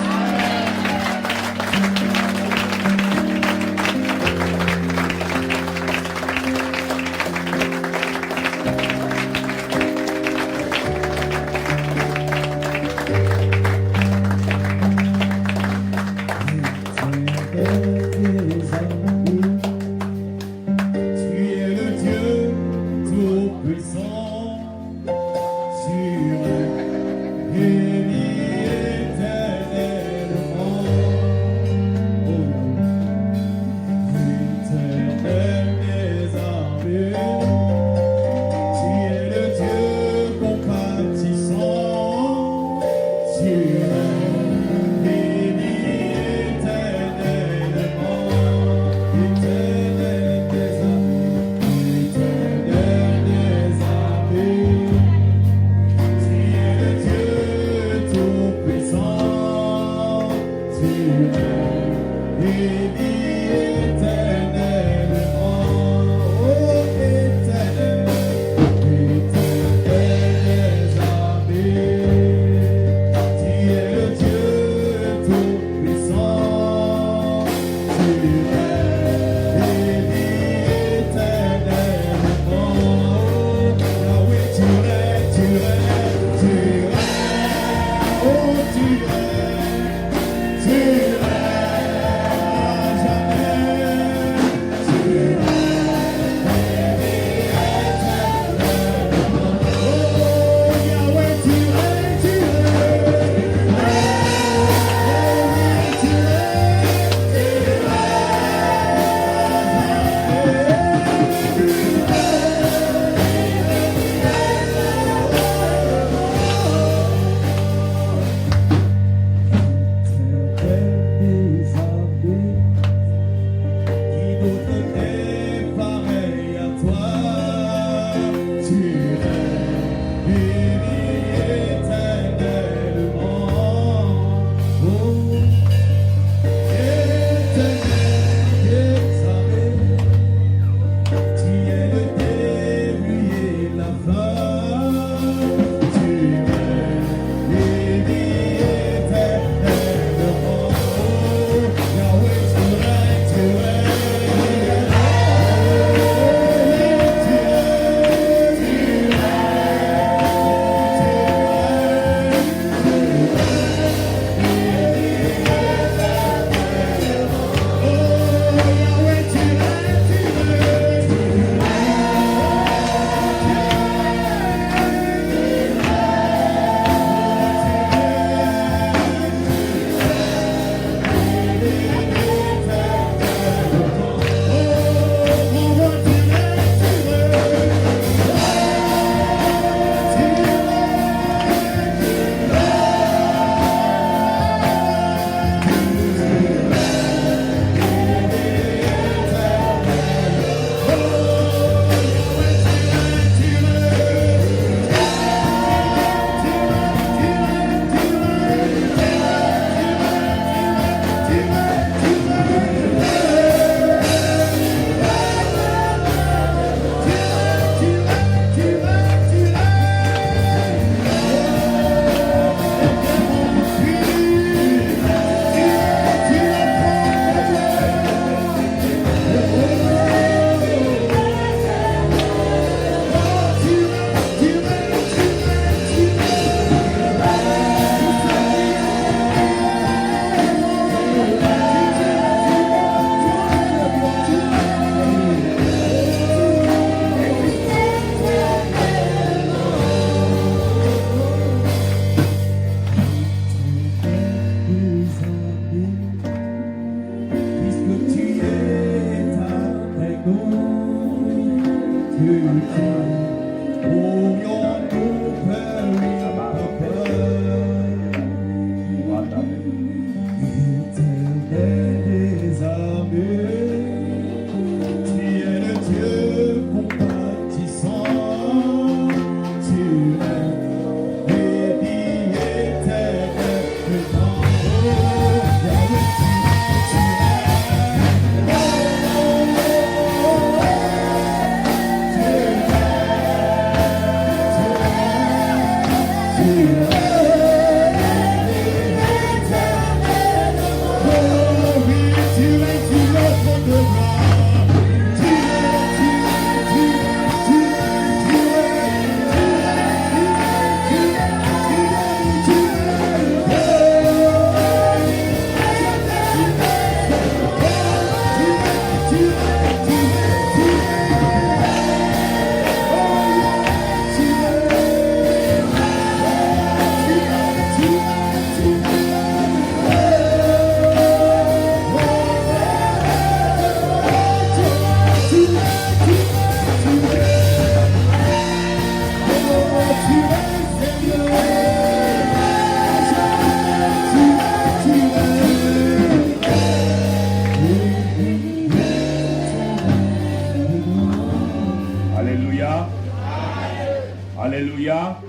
Alléluia.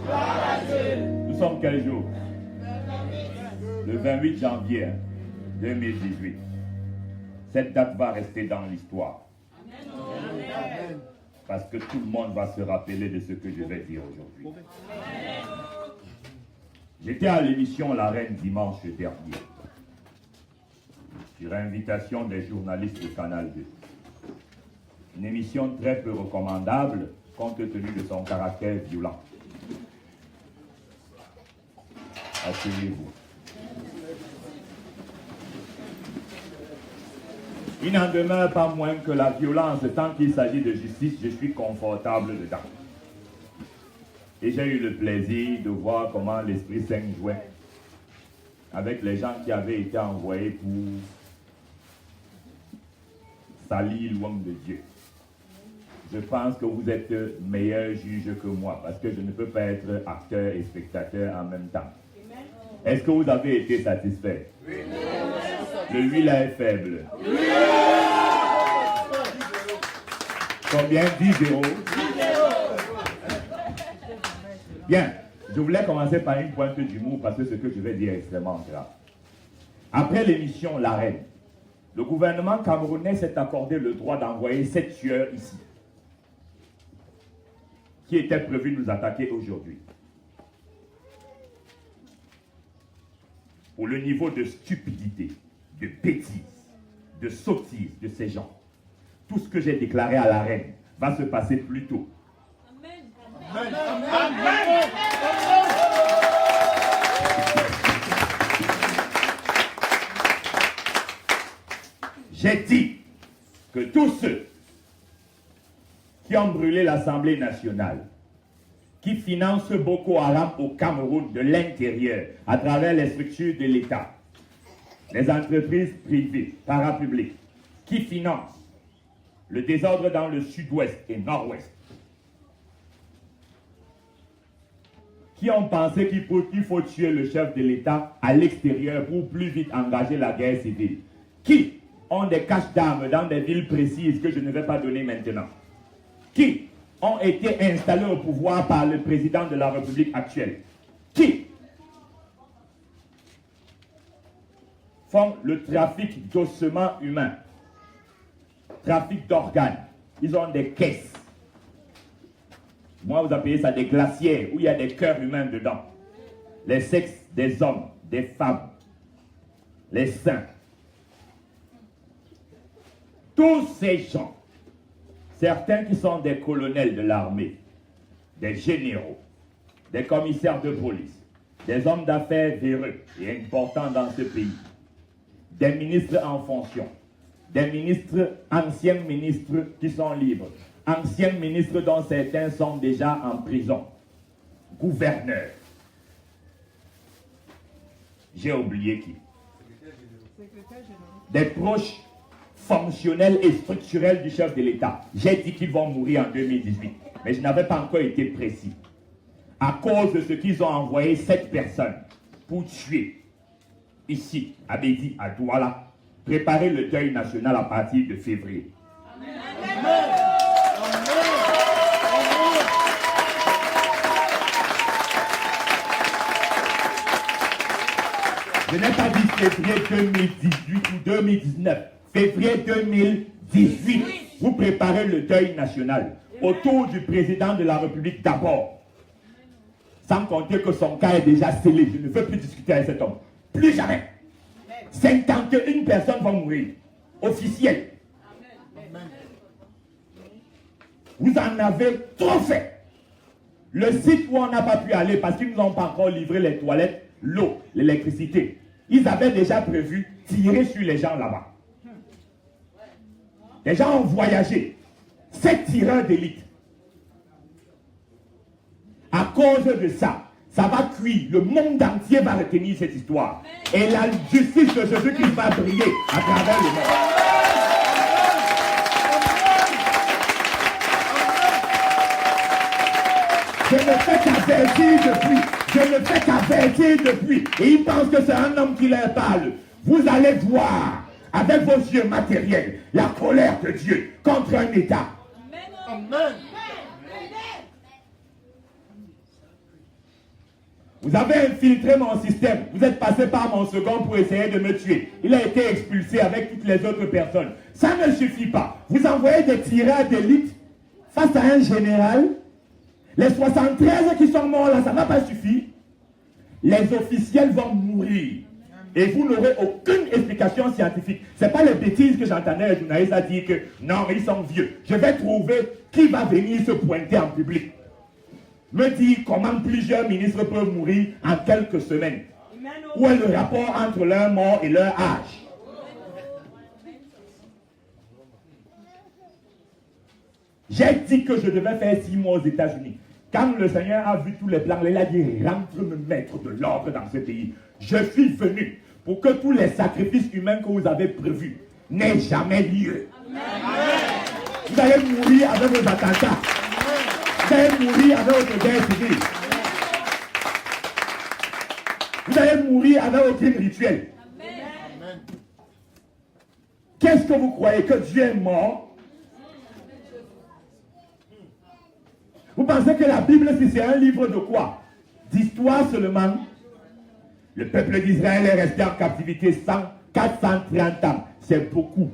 Nous sommes quel jour? Le 28 janvier 2018. Cette date va rester dans l'histoire. Parce que tout le monde va se rappeler de ce que je vais dire aujourd'hui. J'étais à l'émission La Reine dimanche dernier, sur invitation des journalistes du Canal 2. Une émission très peu recommandable compte tenu de son caractère violent. Asseyez-vous. Il n'en demeure pas moins que la violence, tant qu'il s'agit de justice, je suis confortable dedans. Et j'ai eu le plaisir de voir comment l'Esprit Saint jouait avec les gens qui avaient été envoyés pour salir l'homme de Dieu. Je pense que vous êtes meilleurs juges que moi, parce que je ne peux pas être acteur et spectateur en même temps. Est-ce que vous avez été satisfait? Oui. Le huile là est faible. Oui. Combien? 10-0. Bien, je voulais commencer par une pointe d'humour parce que ce que je vais dire est extrêmement grave. Après l'émission La Reine, le gouvernement camerounais s'est accordé le droit d'envoyer 7 tueurs ici, qui étaient prévus nous attaquer aujourd'hui. Pour le niveau de stupidité, de bêtise, de sottise de ces gens, tout ce que j'ai déclaré à la reine va se passer plus tôt. Amen. Amen. J'ai dit que tous ceux qui ont brûlé l'Assemblée nationale, qui financent Boko Haram au Cameroun de l'intérieur à travers les structures de l'État, les entreprises privées, parapubliques, qui financent le désordre dans le sud-ouest et nord-ouest, qui ont pensé qu'il faut tuer le chef de l'État à l'extérieur pour plus vite engager la guerre civile, qui ont des caches d'armes dans des villes précises que je ne vais pas donner maintenant, qui ont été installés au pouvoir par le président de la République actuelle, qui font le trafic d'ossements humains, trafic d'organes. Ils ont des caisses. Moi, vous appelez ça des glacières où il y a des cœurs humains dedans. Les sexes des hommes, des femmes, les seins. Tous ces gens, certains qui sont des colonels de l'armée, des généraux, des commissaires de police, des hommes d'affaires véreux et importants dans ce pays, des ministres en fonction, des ministres, anciens ministres qui sont libres, anciens ministres dont certains sont déjà en prison, gouverneurs. J'ai oublié qui. Des proches fonctionnels et structurels du chef de l'État. J'ai dit qu'ils vont mourir en 2018, mais je n'avais pas encore été précis. À cause de ce qu'ils ont envoyé 7 personnes pour tuer, ici, à Bédi, à Douala, préparer le deuil national à partir de février. Amen. Je n'ai pas dit février 2018 ou 2019. Février 2018, vous préparez le deuil national autour du président de la République d'abord. Sans compter que son cas est déjà scellé. Je ne veux plus discuter avec cet homme. Plus jamais. 51 personnes vont mourir. Officiel. Vous en avez trop fait. Le site où on n'a pas pu aller parce qu'ils ne nous ont pas encore livré les toilettes, l'eau, l'électricité. Ils avaient déjà prévu tirer sur les gens là-bas. Les gens ont voyagé. 7 tireurs d'élite. À cause de ça, ça va cuire. Le monde entier va retenir cette histoire. Et la justice de Jésus-Christ va briller à travers le monde. Je ne fais qu'avertir depuis. Je ne fais qu'avertir depuis. Et ils pensent que c'est un homme qui leur parle. Vous allez voir avec vos yeux matériels la colère de Dieu contre un État. Amen. Vous avez infiltré mon système. Vous êtes passé par mon second pour essayer de me tuer. Il a été expulsé avec toutes les autres personnes. Ça ne suffit pas. Vous envoyez des tireurs d'élite face à un général. Les 73 qui sont morts là, ça ne va pas suffire. Les officiels vont mourir. Et vous n'aurez aucune explication scientifique. Ce n'est pas les bêtises que j'entendais les journalistes à dire que non, ils sont vieux. Je vais trouver qui va venir se pointer en public. Me dire comment plusieurs ministres peuvent mourir en quelques semaines. Où est le rapport entre leur mort et leur âge? J'ai dit que je devais faire 6 mois aux États-Unis. Quand le Seigneur a vu tous les plans, il a dit, rentre me mettre de l'ordre dans ce pays. Je suis venu pour que tous les sacrifices humains que vous avez prévus n'aient jamais lieu. Amen. Vous allez mourir avec vos attentats. Vous allez mourir avec votre guerre civile. Vous allez mourir avec aucun rituel. Amen. Qu'est-ce que vous croyez? Que Dieu est mort? Vous pensez que la Bible, c'est un livre de quoi? D'histoire seulement? Le peuple d'Israël est resté en captivité 430 ans. C'est beaucoup.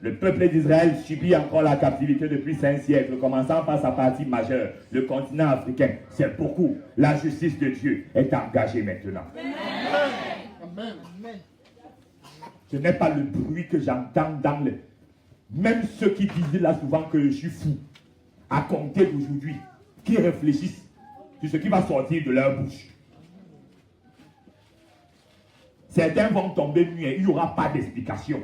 Le peuple d'Israël subit encore la captivité depuis 5 siècles, commençant par sa partie majeure, le continent africain. C'est beaucoup. La justice de Dieu est engagée maintenant. Amen. Ce n'est pas le bruit que j'entends dans le... Même ceux qui disent là souvent que je suis fou, à compter d'aujourd'hui, qui réfléchissent sur ce qui va sortir de leur bouche. Certains vont tomber muets, il n'y aura pas d'explication.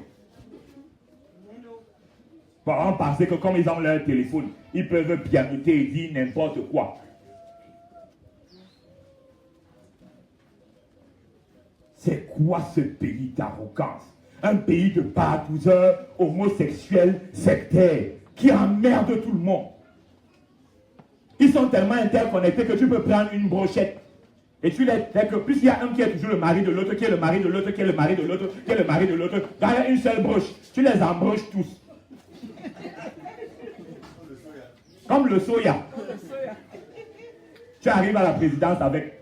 Parents pensent que comme ils ont leur téléphone, ils peuvent pianoter et dire n'importe quoi. C'est quoi ce pays d'arrogance? Un pays de partouzeurs, homosexuels, sectaires, qui emmerdent tout le monde. Ils sont tellement interconnectés que tu peux prendre une brochette. Et tu les fais que plus il y a un qui est toujours le mari de l'autre, qui est le mari de l'autre, qui est le mari de l'autre, qui est le mari de l'autre, quand il y a une seule broche, tu les embroches tous. Comme le soya. Tu arrives à la présidence avec.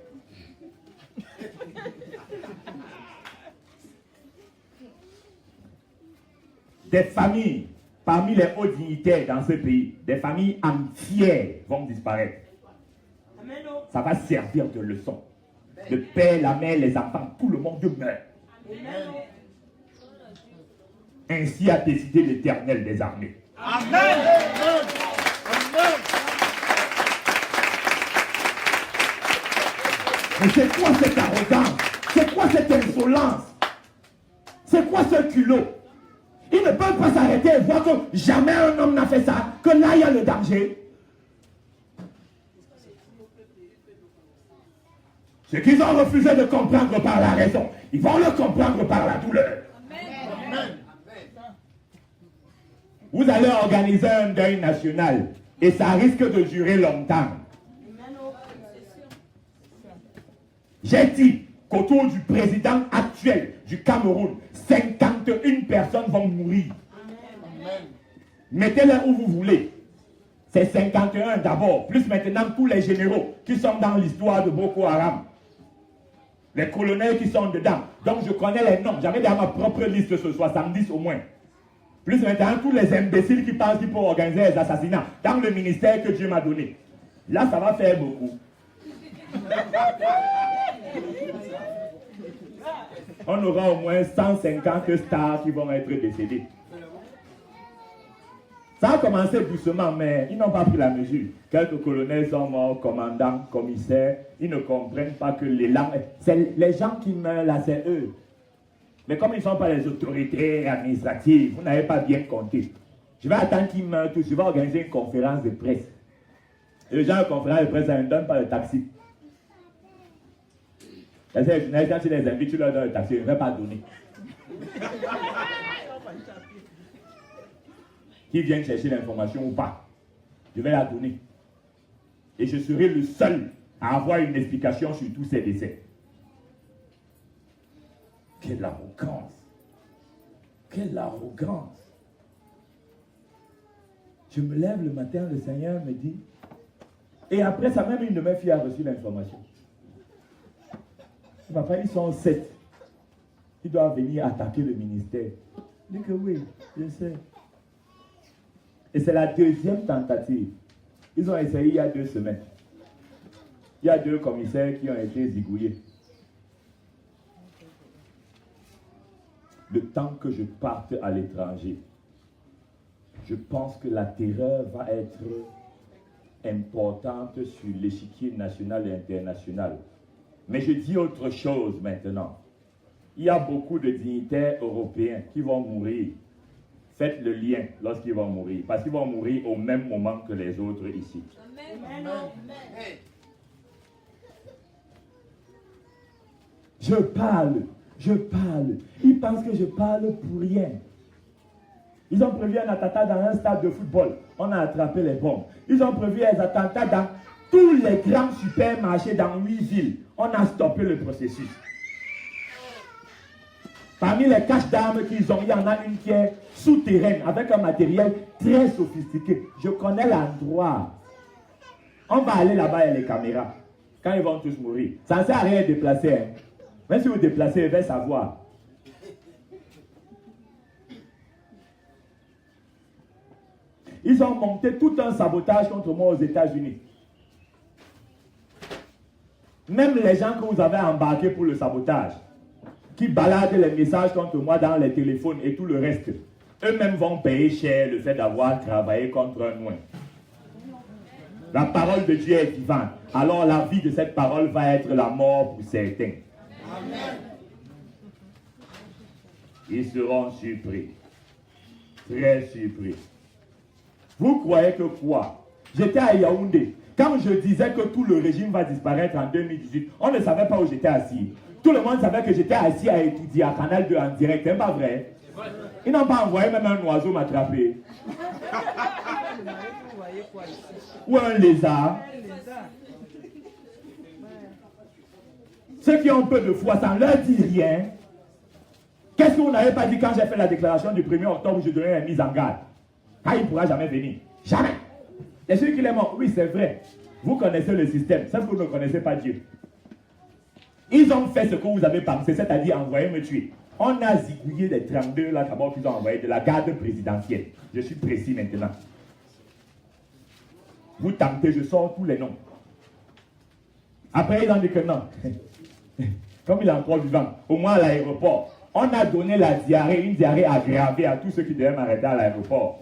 Des familles, parmi les hauts dignitaires dans ce pays, des familles entières vont disparaître. Ça va servir de leçon. Le père, la mère, les enfants, tout le monde meurt. Ainsi a décidé l'Éternel des armées. Amen. Mais c'est quoi cette arrogance? C'est quoi cette insolence? C'est quoi ce culot? Ils ne peuvent pas s'arrêter et voir que jamais un homme n'a fait ça, que là il y a le danger. Ce qu'ils ont refusé de comprendre par la raison, ils vont le comprendre par la douleur. Amen. Vous allez organiser un deuil national et ça risque de durer longtemps. J'ai dit qu'autour du président actuel du Cameroun, 51 personnes vont mourir. Amen. Mettez-les où vous voulez. C'est 51 d'abord, plus maintenant tous les généraux qui sont dans l'histoire de Boko Haram. Les colonels qui sont dedans. Donc je connais les noms. J'avais dans ma propre liste ce 70 au moins. Plus maintenant tous les imbéciles qui pensent qu'ils peuvent organiser les assassinats dans le ministère que Dieu m'a donné. Là, ça va faire beaucoup. On aura au moins 150 stars qui vont être décédés. Ça a commencé doucement, mais ils n'ont pas pris la mesure. Quelques colonels sont morts, commandants, commissaires. Ils ne comprennent pas que c'est les gens qui meurent là, c'est eux. Mais comme ils ne sont pas les autorités administratives, vous n'avez pas bien compté. Je vais attendre qu'ils meurent tous. Je vais organiser une conférence de presse. Et les gens de conférence de presse, ça ne donne pas le taxi. Les journalistes, quand tu les invites, tu leur donnes le taxi, ils ne vont pas donner. Qui viennent chercher l'information ou pas, je vais la donner. Et je serai le seul à avoir une explication sur tous ces décès. Quelle arrogance! Quelle arrogance! Je me lève le matin, le Seigneur me dit, et après ça, même une de mes filles a reçu l'information. Papa, ils sont 7. Ils doivent venir attaquer le ministère. Je dis que oui, je sais. Et c'est la deuxième tentative. Ils ont essayé il y a 2 semaines. Il y a 2 commissaires qui ont été zigouillés. Le temps que je parte à l'étranger, je pense que la terreur va être importante sur l'échiquier national et international. Mais je dis autre chose maintenant. Il y a beaucoup de dignitaires européens qui vont mourir. Faites le lien lorsqu'ils vont mourir. Parce qu'ils vont mourir au même moment que les autres ici. Amen. Je parle. Ils pensent que je parle pour rien. Ils ont prévu un attentat dans un stade de football. On a attrapé les bombes. Ils ont prévu des attentats dans tous les grands supermarchés dans 8 villes. On a stoppé le processus. Parmi les caches d'armes qu'ils ont, il y en a une qui est souterraine, avec un matériel très sophistiqué. Je connais l'endroit. On va aller là-bas, il y a les caméras. Quand ils vont tous mourir. Ça ne sert à rien de déplacer. Hein. Même si vous déplacez, ils vont savoir. Ils ont monté tout un sabotage contre moi aux États-Unis. Même les gens que vous avez embarqués pour le sabotage, qui baladent les messages contre moi dans les téléphones et tout le reste, eux-mêmes vont payer cher le fait d'avoir travaillé contre un noir. La parole de Dieu est vivante. Alors la vie de cette parole va être la mort pour certains. Amen. Ils seront surpris. Très surpris. Vous croyez que quoi? J'étais à Yaoundé. Quand je disais que tout le régime va disparaître en 2018, on ne savait pas où j'étais assis. Tout le monde savait que j'étais assis à étudier à Canal 2 en direct. C'est pas vrai? Ils n'ont pas envoyé même un oiseau m'attraper. Ou un lézard. Ceux qui ont peu de foi, ça ne leur dit rien. Qu'est-ce que vous n'avez pas dit quand j'ai fait la déclaration du 1er octobre où je donnais la mise en garde? Ah, il ne pourra jamais venir. Jamais. Et celui qui est mort, oui, c'est vrai. Vous connaissez le système, sauf que vous ne connaissez pas Dieu. Ils ont fait ce que vous avez pensé, c'est-à-dire envoyer me tuer. On a zigouillé les 32 là d'abord qu'ils ont envoyé de la garde présidentielle. Je suis précis maintenant. Vous tentez, je sors tous les noms. Après, ils ont dit que non. Comme il est encore vivant, au moins à l'aéroport, on a donné la diarrhée, une diarrhée aggravée à tous ceux qui devaient m'arrêter à l'aéroport.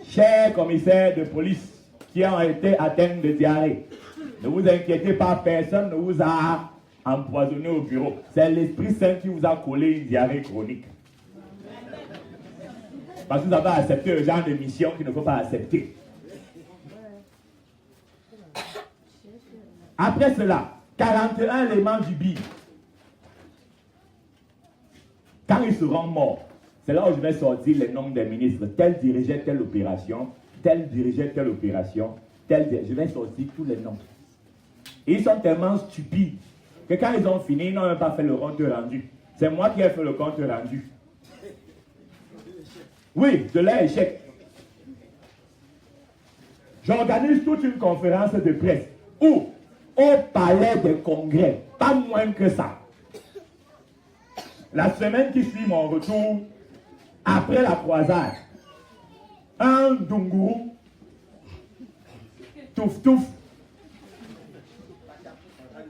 Chers commissaires de police qui ont été atteints de diarrhée, ne vous inquiétez pas, personne ne vous a empoisonné au bureau. C'est l'Esprit Saint qui vous a collé une diarrhée chronique. Parce que vous avez accepté le genre de mission qu'il ne faut pas accepter. Après cela, 41 éléments du BID. Quand ils seront morts, c'est là où je vais sortir les noms des ministres. Tel dirigeait telle opération, tel dirigeait telle opération, je vais sortir tous les noms. Et ils sont tellement stupides que quand ils ont fini, ils n'ont même pas fait le compte rendu. C'est moi qui ai fait le compte rendu. Oui, de leur échec. J'organise toute une conférence de presse où, au palais des congrès, pas moins que ça. La semaine qui suit mon retour, après la croisade, un Dungourou, touf touf,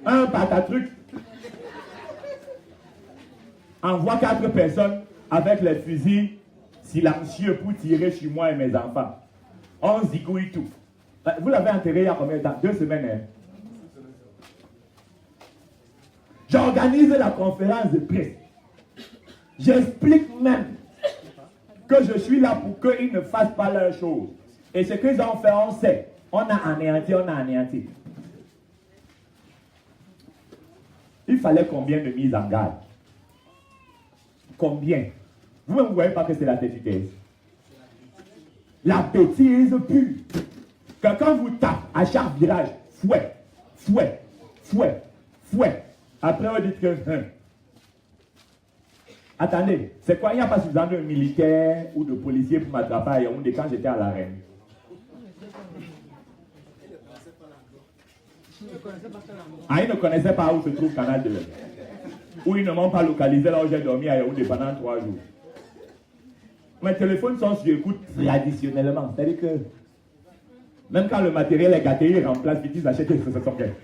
un patatruc, envoie 4 personnes avec les fusils silencieux pour tirer sur moi et mes enfants. On zigouille tout. Vous l'avez enterré il y a combien de temps? 2 semaines. Hein? J'organise la conférence de presse. J'explique même que je suis là pour qu'ils ne fassent pas leurs choses. Et ce qu'ils ont fait, on sait. On a anéanti, on a anéanti. Il fallait combien de mises en garde? Combien? Vous ne voyez pas que c'est la bêtise. La bêtise pure. Que quand vous tapez à chaque virage, fouet, fouet, fouet, fouet. Après, on dit que... Attendez, c'est quoi? Il n'y a pas suffisamment de militaires ou de policiers pour m'attraper à Yaoundé quand j'étais à la reine. Ah, ils ne connaissaient pas où se trouve Canal 2. Ou ils ne m'ont pas localisé là où j'ai dormi à Yaoundé pendant 3 jours. Mes téléphones sont sur écoute traditionnellement. C'est-à-dire que même quand le matériel est gâté, ils remplacent, ils achètent, il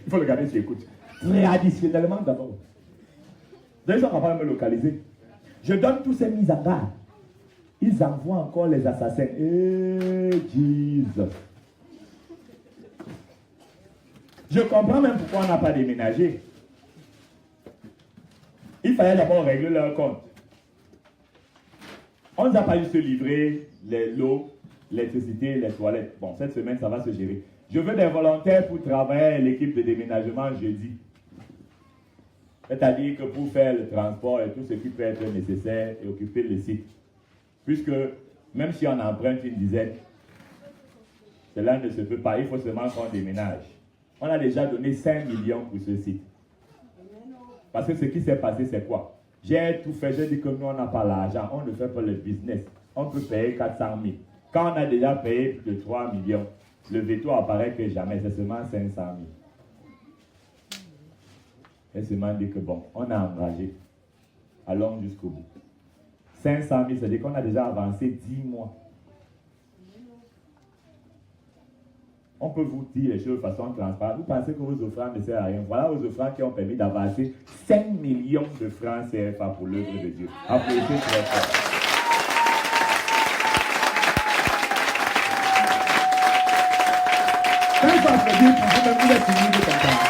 faut le garder sur écoute. Traditionnellement d'abord. Ils sont capables de me localiser. Je donne tous ces mises en garde. Ils envoient encore les assassins. Eh, Jesus. Je comprends même pourquoi on n'a pas déménagé. Il fallait d'abord régler leur compte. On n'a pas eu se livrer l'eau, l'électricité, les toilettes. Bon, cette semaine, ça va se gérer. Je veux des volontaires pour travailler à l'équipe de déménagement jeudi. C'est-à-dire que pour faire le transport et tout ce qui peut être nécessaire et occuper le site. Puisque même si on emprunte une dizaine, cela ne se peut pas. Il faut seulement qu'on déménage. On a déjà donné 5 millions pour ce site. Parce que ce qui s'est passé, c'est quoi? J'ai tout fait, j'ai dit que nous, on n'a pas l'argent, on ne fait pas le business. On peut payer 400 000. Quand on a déjà payé plus de 3 millions, le veto apparaît que jamais, c'est seulement 500 000. Et seulement dit que bon, on a engagé. Allons jusqu'au bout. 500 000, c'est-à-dire qu'on a déjà avancé 10 mois. On peut vous dire les choses de façon transparente. Vous pensez que vos offrandes ne servent à rien. Voilà vos offrandes qui ont permis d'avancer 5 millions de francs CFA pour l'œuvre de Dieu. Applaudissez très fort. Quand vous applaudissez, vous êtes fini de comprendre.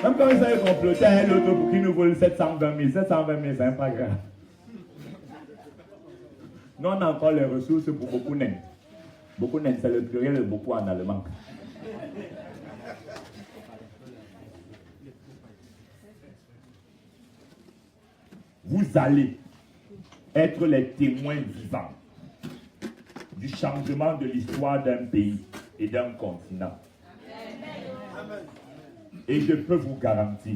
Même quand vous avez comploté à l'autre pour qu'il nous vole 720 000, c'est pas grave. Nous, on a encore les ressources pour beaucoup nains. Beaucoup nains, c'est le pluriel de beaucoup en allemand. Vous allez être les témoins vivants du changement de l'histoire d'un pays et d'un continent. Et je peux vous garantir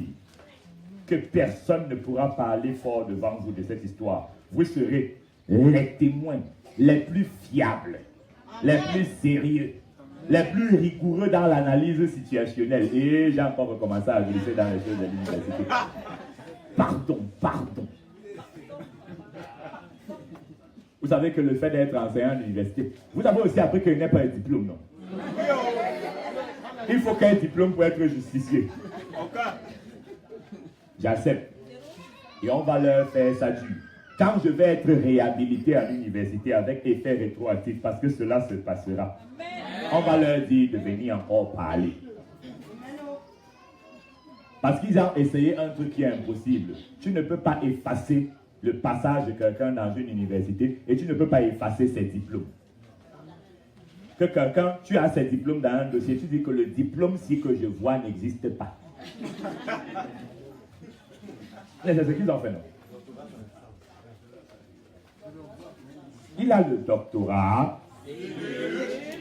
que personne ne pourra parler fort devant vous de cette histoire. Vous serez les témoins les plus fiables, les plus sérieux, les plus rigoureux dans l'analyse situationnelle. Et j'ai encore recommencé à glisser dans les choses de l'université. Pardon. Vous savez que le fait d'être enseignant à l'université, vous avez aussi appris qu'il n'y a pas de diplôme, non? Il faut qu'un diplôme pour être justicier. J'accepte. Et on va leur faire ça dur. Quand je vais être réhabilité à l'université avec effet rétroactif, parce que cela se passera, on va leur dire de venir encore parler. Parce qu'ils ont essayé un truc qui est impossible. Tu ne peux pas effacer le passage de quelqu'un dans une université et tu ne peux pas effacer ses diplômes. Que quelqu'un, tu as ses diplômes dans un dossier, tu dis que le diplôme-ci que je vois n'existe pas. Mais c'est ce qu'ils ont fait, non? Il a le doctorat,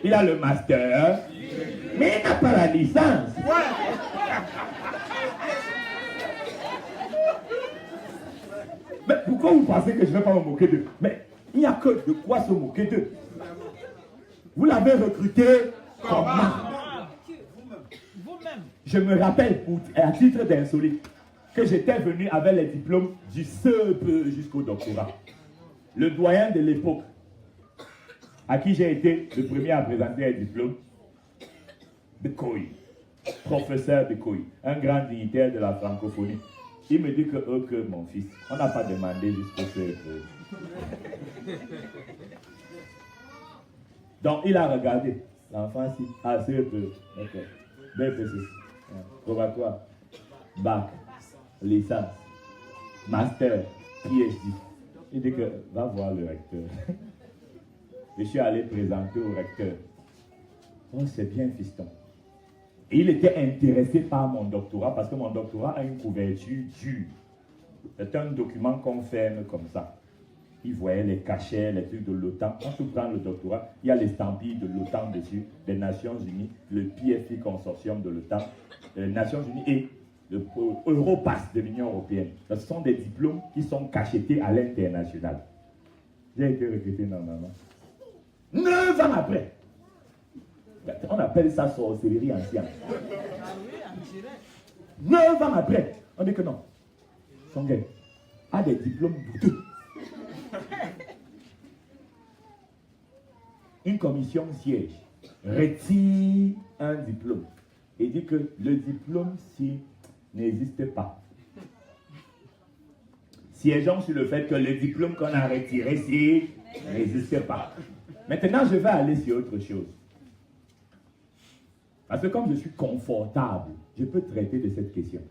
il a le master, mais il n'a pas la licence. Mais pourquoi vous pensez que je ne vais pas me moquer d'eux? Mais il n'y a que de quoi se moquer d'eux. Vous l'avez recruté comment? Je me rappelle, à titre d'insolite, que j'étais venu avec les diplômes du CEP jusqu'au doctorat. Le doyen de l'époque, à qui j'ai été le premier à présenter un diplôme, de Koyi, professeur de Koyi, un grand dignitaire de la francophonie. Il me dit que mon fils, on n'a pas demandé jusqu'au CEP. Donc il a regardé. L'enfant si, CEP, d'accord. BPC, probatoire, bac, licence, master, PhD. Il dit que va voir le recteur. Je suis allé présenter au recteur. Oh, c'est bien, fiston. Et il était intéressé par mon doctorat parce que mon doctorat a une couverture dure. C'est un document qu'on ferme comme ça. Il voyait les cachets, les trucs de l'OTAN. Quand tu prends le doctorat, il y a l'estampille de l'OTAN dessus, des Nations Unies, le PFI consortium de l'OTAN, les Nations Unies et le Europass de l'Union européenne. Ce sont des diplômes qui sont cachetés à l'international. J'ai été recruté normalement. 9 ans après. On appelle ça sorcellerie en science. 9 ans après, on dit que non. Son gars a des diplômes douteux. Une commission siège, retire un diplôme et dit que le diplôme-ci n'existe pas. Siégeons sur le fait que le diplôme qu'on a retiré-ci n'existe pas. Maintenant, je vais aller sur autre chose. Parce que comme je suis confortable, je peux traiter de cette question.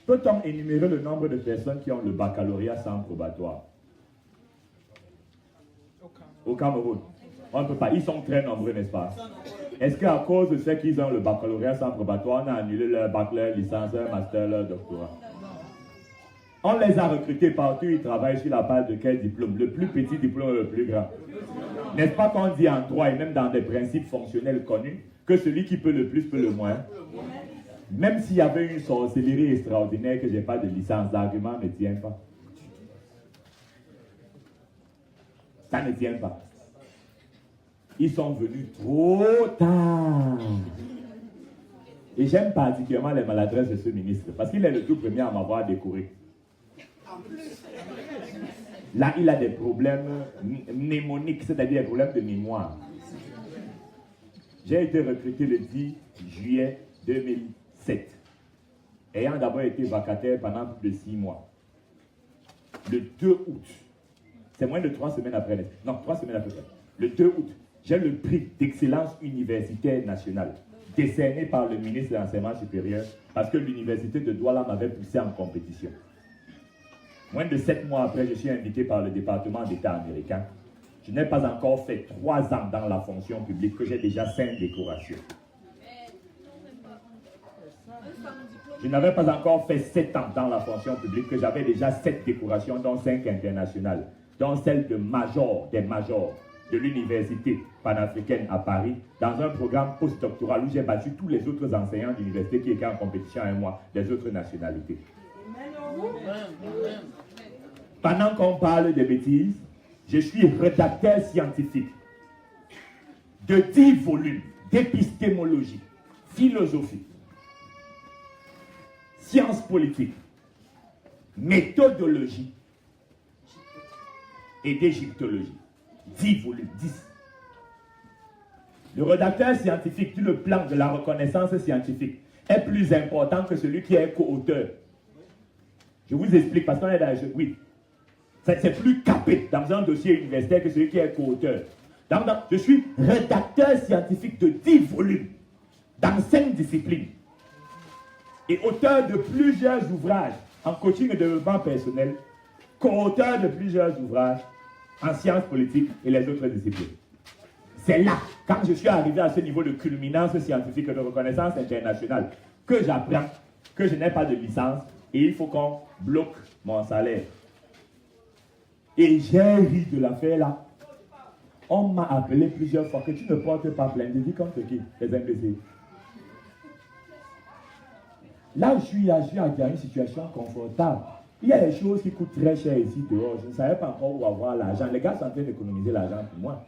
Peut-on énumérer le nombre de personnes qui ont le baccalauréat sans probatoire? Au Cameroun. On ne peut pas. Ils sont très nombreux, n'est-ce pas? Est-ce qu'à cause de ceux qui ont le baccalauréat sans probatoire, on a annulé leur bac, leur licence, leur master, leur doctorat? On les a recrutés partout, ils travaillent sur la base de quel diplôme? Le plus petit diplôme, le plus grand. N'est-ce pas qu'on dit en droit et même dans des principes fonctionnels connus que celui qui peut le plus peut le moins? Même s'il y avait une sorcellerie extraordinaire que je n'ai pas de licence, l'argument ne tient pas. Ça ne tient pas. Ils sont venus trop tard. Et j'aime particulièrement les maladresses de ce ministre, parce qu'il est le tout premier à m'avoir découvert. Là, il a des problèmes mnémoniques, c'est-à-dire des problèmes de mémoire. J'ai été recruté le 10 juillet 2007, ayant d'abord été vacataire pendant plus de 6 mois. Le 2 août, c'est moins de 3 semaines après, non, 3 semaines après, le 2 août, j'ai le prix d'excellence universitaire nationale, décerné par le ministre de l'Enseignement supérieur, parce que l'université de Douala m'avait poussé en compétition. Moins de 7 mois après, je suis invité par le département d'État américain. Je n'ai pas encore fait 3 ans dans la fonction publique, que j'ai déjà 5 décorations. Je n'avais pas encore fait 7 ans dans la fonction publique, que j'avais déjà 7 décorations, dont 5 internationales, dont celle de major, des majors de l'université panafricaine à Paris, dans un programme postdoctoral où j'ai battu tous les autres enseignants d'université qui étaient en compétition avec moi, des autres nationalités. Pendant qu'on parle des bêtises, je suis rédacteur scientifique de 10 volumes d'épistémologie, philosophie, sciences politiques, méthodologie et d'égyptologie. 10 volumes, 10. Le rédacteur scientifique sur le plan de la reconnaissance scientifique est plus important que celui qui est co-auteur. Je vous explique parce qu'on est dans le jeu. Oui. C'est plus capé dans un dossier universitaire que celui qui est co-auteur. Je suis rédacteur scientifique de 10 volumes dans 5 disciplines et auteur de plusieurs ouvrages en coaching et développement personnel, co-auteur de plusieurs ouvrages en sciences politiques et les autres disciplines. C'est là, quand je suis arrivé à ce niveau de culminance scientifique et de reconnaissance internationale, que j'apprends que je n'ai pas de licence et il faut qu'on bloque mon salaire. Et j'ai ri de l'affaire là. On m'a appelé plusieurs fois que tu ne portes pas plainte. Je dis contre qui? Les imbéciles. Là où je suis dans une situation confortable. Il y a des choses qui coûtent très cher ici dehors. Je ne savais pas encore où avoir l'argent. Les gars sont en train d'économiser l'argent pour moi.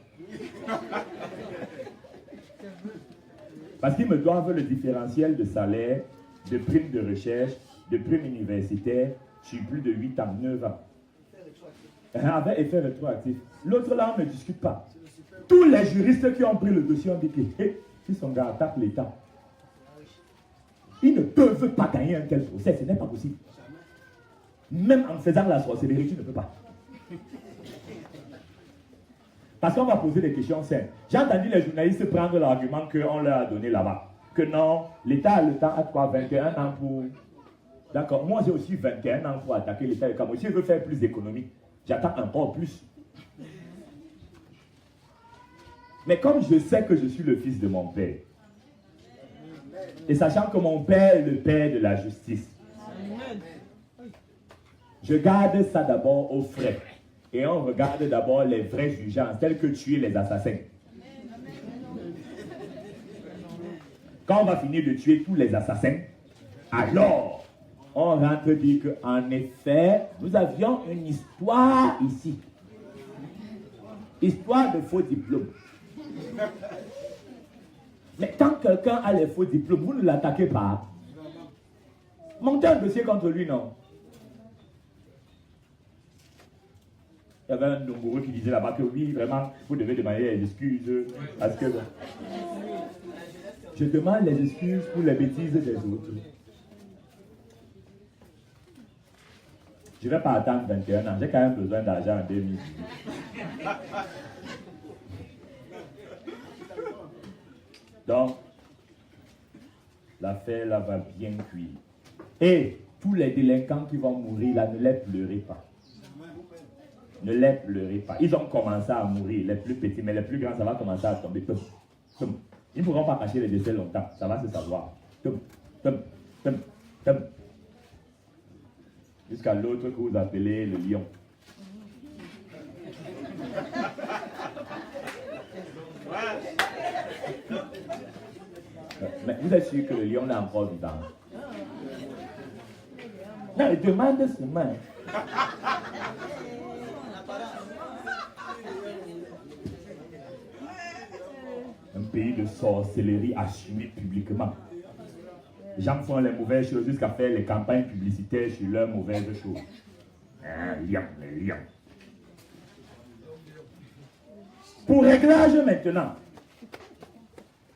Parce qu'ils me doivent le différentiel de salaire, de primes de recherche, de primes universitaires sur plus de 8 ans, 9 ans. Avec effet rétroactif. L'autre là, on ne discute pas. Tous les juristes qui ont pris le dossier ont dit que si son gars attaque l'État, ils ne peuvent pas gagner un tel procès. Ce n'est pas possible. Même en faisant la sorcellerie, tu ne peux pas. Parce qu'on va poser des questions simples. J'ai entendu les journalistes prendre l'argument qu'on leur a donné là-bas. Que non, l'État a le temps à quoi? 21 ans pour... D'accord, moi j'ai aussi 21 ans pour attaquer l'État du Cameroun. Si je veux faire plus d'économies, j'attends encore plus. Mais comme je sais que je suis le fils de mon père, et sachant que mon père est le père de la justice, je garde ça d'abord au frais. Et on regarde d'abord les vraies jugeances, telles que tuer les assassins. Quand on va finir de tuer tous les assassins, Alors, on rentre dire qu'en effet, nous avions une histoire ici. Histoire de faux diplômes. Mais quand quelqu'un a les faux diplômes, vous ne l'attaquez pas. Montez un dossier contre lui, non? Il y avait un nombreux qui disait là-bas que oui, vraiment, vous devez demander les excuses. Parce que je demande les excuses pour les bêtises des autres. Je ne vais pas attendre 21 ans. J'ai quand même besoin d'argent en 2018. Donc, l'affaire là va bien cuire. Et tous les délinquants qui vont mourir là, ne les pleurez pas. Ne les pleurez pas. Ils ont commencé à mourir, les plus petits, mais les plus grands, ça va commencer à tomber. Tum, tum. Ils ne pourront pas cacher les décès longtemps. Ça va se savoir. Tum, tum, tum, tum. Jusqu'à l'autre que vous appelez le lion. Mais vous êtes sûr que le lion est encore vivant? Non, il demande seulement. Un pays de sorcellerie assumé publiquement. Les gens font les mauvaises choses jusqu'à faire les campagnes publicitaires sur leurs mauvaises choses. Un lion, le lion. Pour réglage maintenant,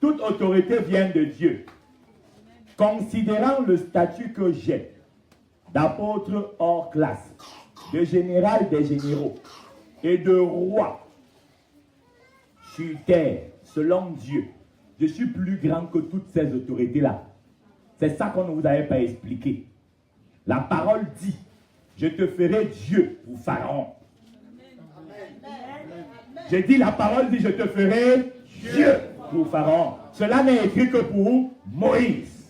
toute autorité vient de Dieu. Considérant le statut que j'ai d'apôtre hors classe, de général des généraux et de roi sur terre, selon Dieu, je suis plus grand que toutes ces autorités-là. C'est ça qu'on ne vous avait pas expliqué. La parole dit, je te ferai Dieu pour Pharaon. J'ai dit, la parole dit, je te ferai Dieu pour Pharaon. Cela n'est écrit que pour Moïse.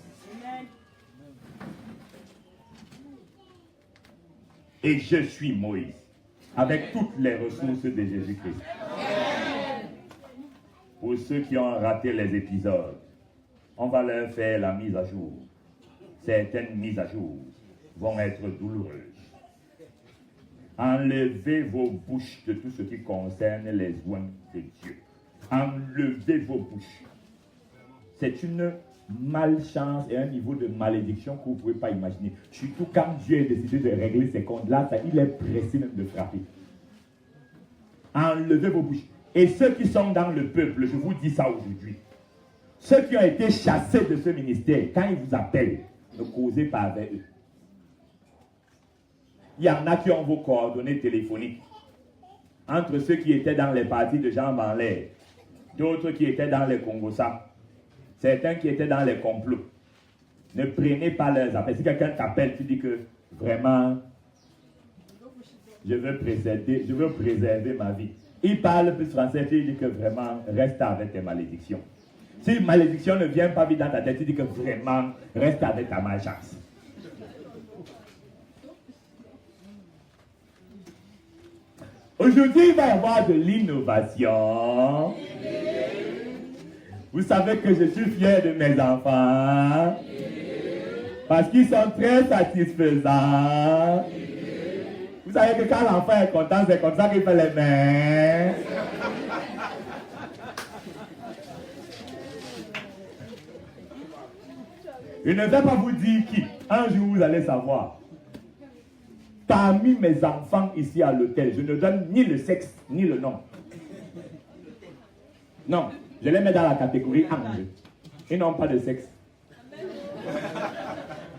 Et je suis Moïse, avec toutes les ressources de Jésus-Christ. Pour ceux qui ont raté les épisodes, on va leur faire la mise à jour. Certaines mises à jour vont être douloureuses. Enlevez vos bouches de tout ce qui concerne les oins de Dieu. Enlevez vos bouches. C'est une malchance et un niveau de malédiction que vous ne pouvez pas imaginer. Surtout quand Dieu a décidé de régler ces comptes-là, il est pressé même de frapper. Enlevez vos bouches. Et ceux qui sont dans le peuple, je vous dis ça aujourd'hui, ceux qui ont été chassés de ce ministère, quand ils vous appellent, ne causez pas avec eux. Il y en a qui ont vos coordonnées téléphoniques. Entre ceux qui étaient dans les partis de Jean Van Leer, d'autres qui étaient dans les Congossas, certains qui étaient dans les complots. Ne prenez pas leurs appels. Si quelqu'un t'appelle, tu dis que vraiment, je veux préserver ma vie. Il parle plus français, tu dis que vraiment, reste avec tes malédictions. Si une malédiction ne vient pas vite dans ta tête, tu dis que vraiment, reste avec ta malchance. Aujourd'hui, il va y avoir de l'innovation. Vous savez que je suis fier de mes enfants. Parce qu'ils sont très satisfaisants. Vous savez que quand l'enfant est content, c'est comme ça qu'il fait les mains. Je ne vais pas vous dire qui. Un jour, vous allez savoir. Parmi mes enfants ici à l'hôtel, je ne donne ni le sexe, ni le nom. Non, je les mets dans la catégorie ange. Ils n'ont pas de sexe.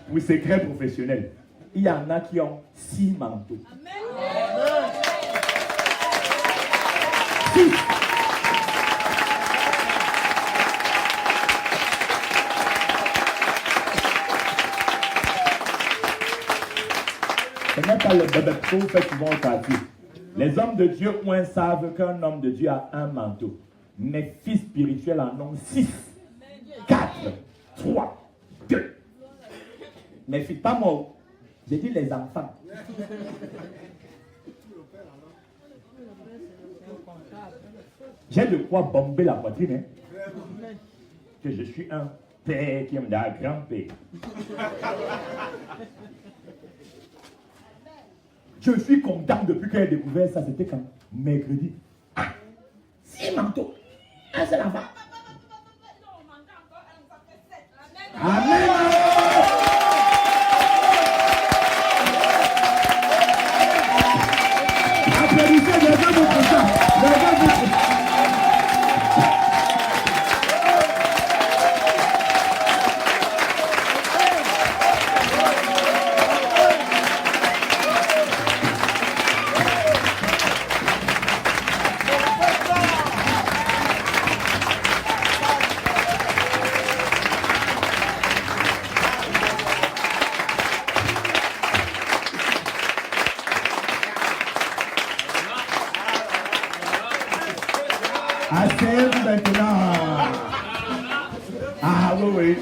Pour secret professionnel. Il y en a qui ont 6 manteaux. 6. Ce n'est pas les bébés prophètes qui vont partir. Les hommes de Dieu moins savent qu'un homme de Dieu a un manteau. Mes fils spirituels en ont 6, 4, 3, 2. Mes fils, pas moi. J'ai dit les enfants. J'ai de quoi bomber la poitrine. Hein? Que je suis un père qui aime d'un grand-père. Je suis content depuis qu'elle a découvert ça. C'était quand mercredi. Ah, 6 manteaux. Un seul enfant. Amen. Applaudissez les gens pour ça. Ah oui, oui.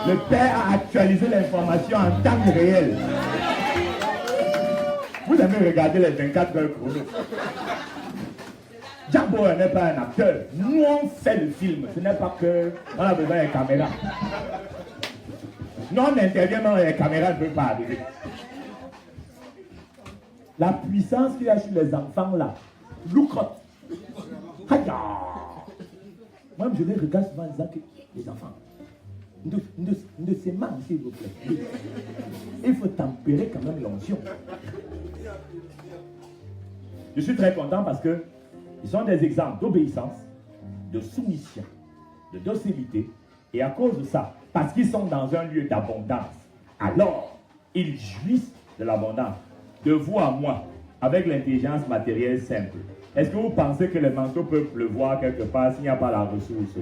Le père a actualisé l'information en temps réel. Vous avez regardé les 24 heures chrono. Jambo n'est pas un acteur. Nous, on fait le film. Ce n'est pas que on a besoin de caméras. Nous, on intervient dans les caméras, ne peut pas arriver. La puissance qu'il y a sur les enfants là. Loucrotte. Moi, je les regarde souvent en disant que les enfants, ne se manquent, s'il vous plaît. Il faut tempérer quand même l'onction. Je suis très content parce que ils sont des exemples d'obéissance, de soumission, de docilité. Et à cause de ça, parce qu'ils sont dans un lieu d'abondance, alors ils jouissent de l'abondance. De vous à moi, avec l'intelligence matérielle simple. Est-ce que vous pensez que les manteaux peuvent pleuvoir quelque part s'il n'y a pas la ressource?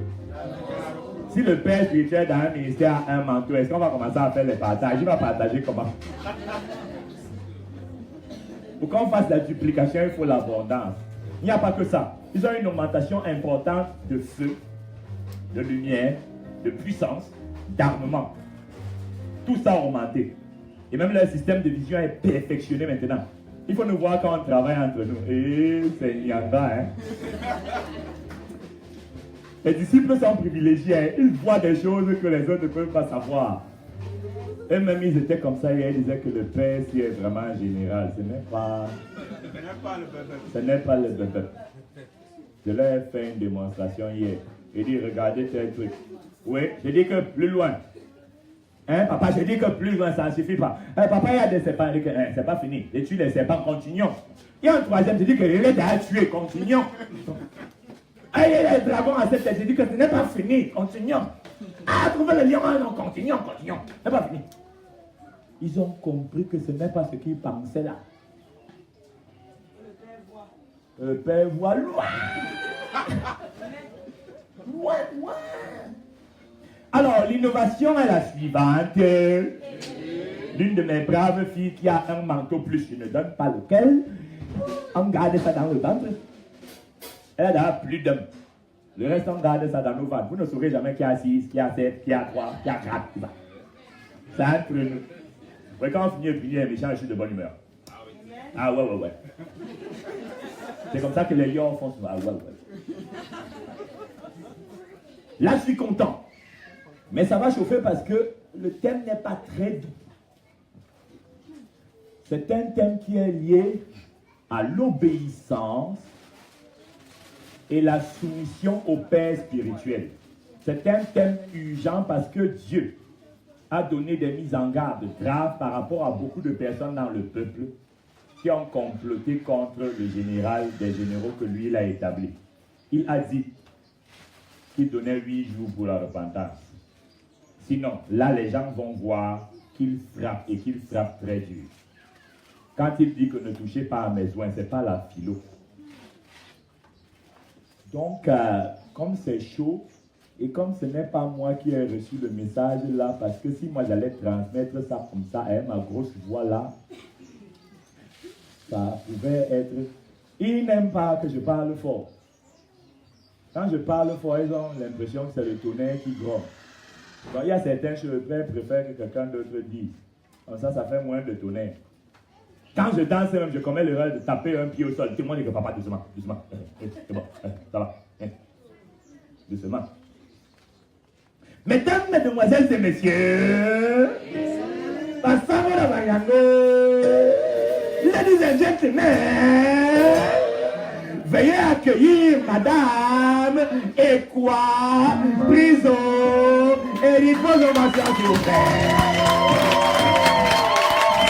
Si le père spirituel dans un ministère a un manteau, est-ce qu'on va commencer à faire les partages? Il va partager comment? Pour qu'on fasse la duplication, il faut l'abondance. Il n'y a pas que ça. Ils ont une augmentation importante de feu, de lumière, de puissance, d'armement. Tout ça a augmenté. Et même leur système de vision est perfectionné maintenant. Il faut nous voir quand on travaille entre nous. Et c'est Nyanga, hein. Les disciples sont privilégiés. Hein. Ils voient des choses que les autres ne peuvent pas savoir. Et même ils étaient comme ça et ils disaient que le Père, si est vraiment général, ce n'est pas le bébé. Je leur ai fait une démonstration hier. J'ai dit, regardez tel truc. Oui, j'ai dit que plus loin. Hein, papa, j'ai dit que plus loin, ça ne suffit pas. Papa, il y a des serpents. J'ai dit que c'est pas fini. Et tue les serpents, continuons. Il y a un troisième, j'ai dit que les a tués, continuons. Il y a les dragons à cette tête, j'ai dit que ce n'est pas fini, continuons. Ah, trouver le lion, non, continuons. Ce n'est pas fini. Ils ont compris que ce n'est pas ce qu'ils pensaient là. Le Père voit loin. Loin. Alors, l'innovation est la suivante. L'une de mes braves filles qui a un manteau plus, je ne donne pas lequel, on garde ça dans le ventre. Elle a plus d'hommes. Le reste, on garde ça dans nos ventres. Vous ne saurez jamais qui a 6, qui a 7, qui a 3, qui a 4. C'est entre nous. Ouais, quand on finit de punir les méchants, je suis de bonne humeur. Ah ouais. C'est comme ça que les lions font souvent. Ah ouais. Là, je suis content. Mais ça va chauffer parce que le thème n'est pas très doux. C'est un thème qui est lié à l'obéissance et la soumission au Père spirituel. C'est un thème urgent parce que Dieu a donné des mises en garde graves par rapport à beaucoup de personnes dans le peuple qui ont comploté contre le général des généraux que lui il a établi. Il a dit qu'il donnait 8 jours pour la repentance. Sinon, là, les gens vont voir qu'il frappe et qu'il frappe très dur. Quand il dit que ne touchez pas à mes oins, ce n'est pas la philo. Donc, comme c'est chaud, et comme ce n'est pas moi qui ai reçu le message là, parce que si moi j'allais transmettre ça comme ça, ma grosse voix là, ça pouvait être... Ils n'aiment pas que je parle fort. Quand je parle fort, ils ont l'impression que c'est le tonnerre qui gronde. Donc, il y a certains chez le père préfèrent que quelqu'un d'autre dise. Comme ça fait moins de tonnerre. Quand je danse, même, je commets l'erreur de taper un pied au sol. Tout le monde dit que papa, doucement. C'est bon, ça va. Doucement. Mesdames, mesdemoiselles et messieurs, ladies and gentlemen, veuillez accueillir Madame Ekwa Prison et vos ovations, s'il vous plaît.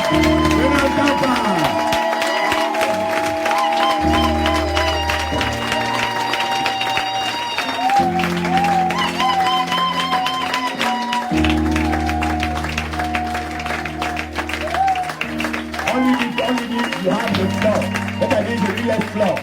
Je n'entends pas. You have the floor. C'est-à-dire, je lui laisse floor.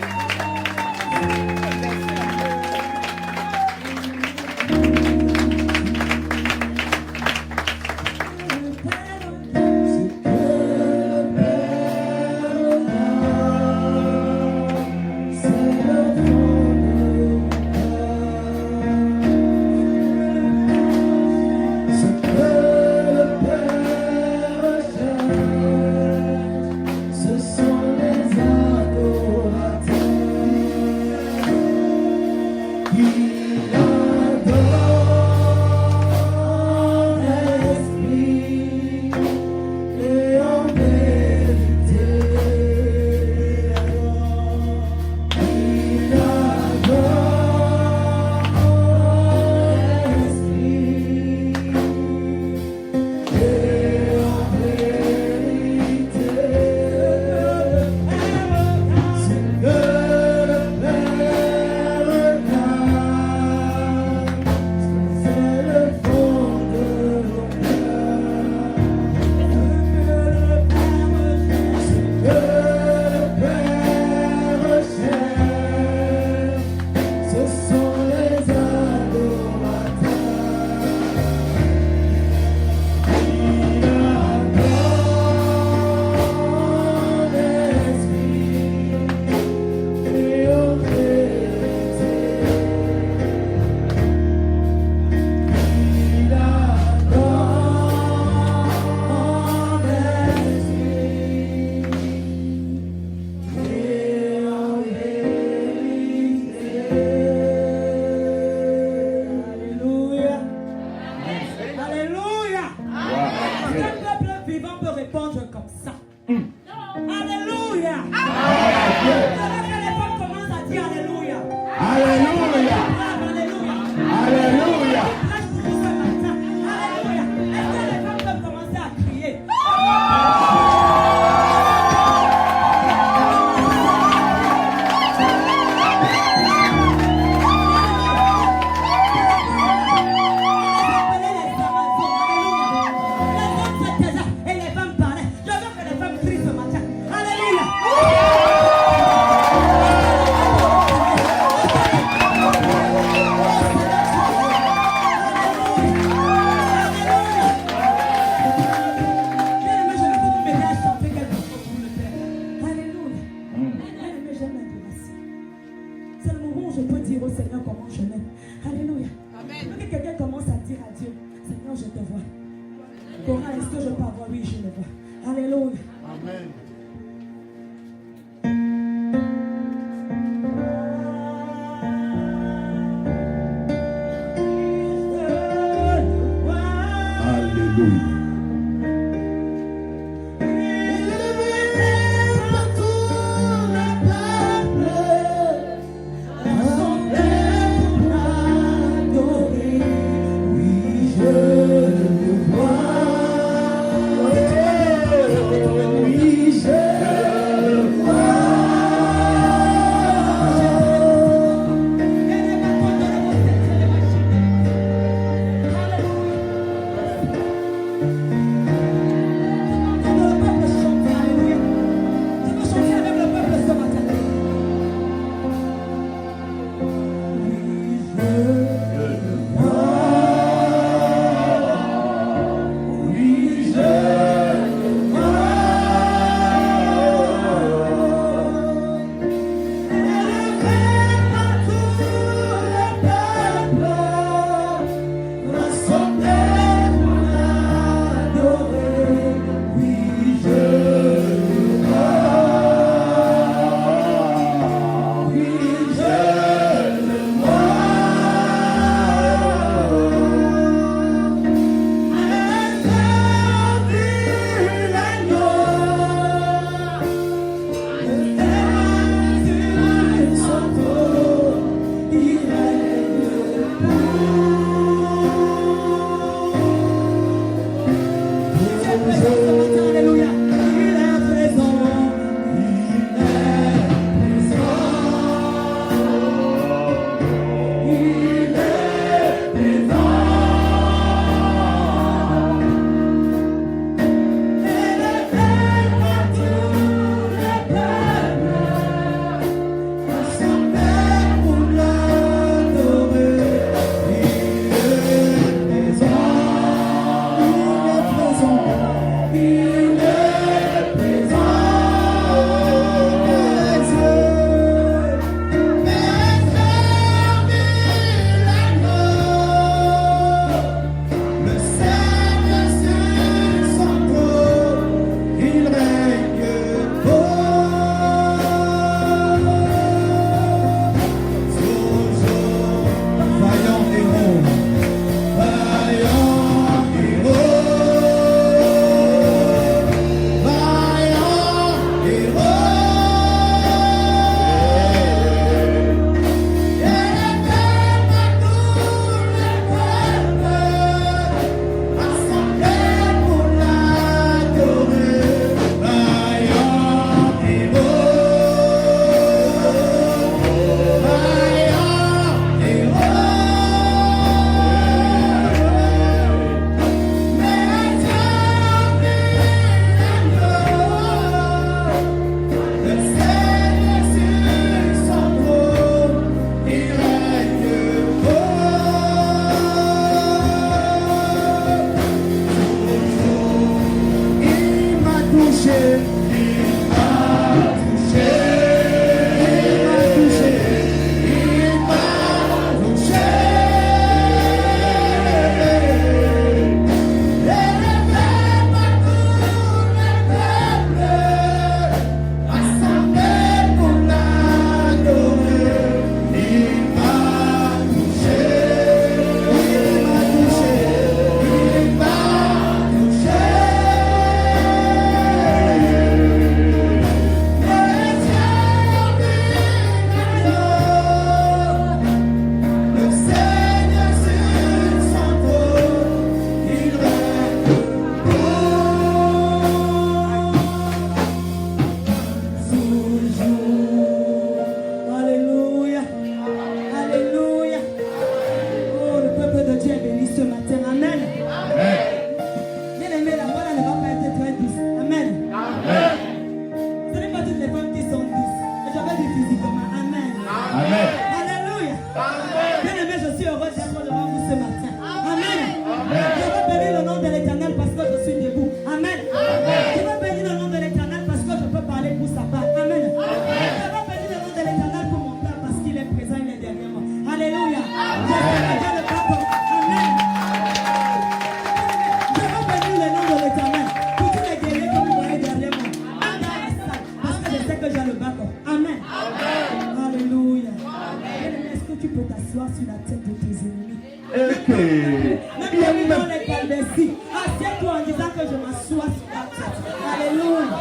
s'assoie sur la tête. Alléluia.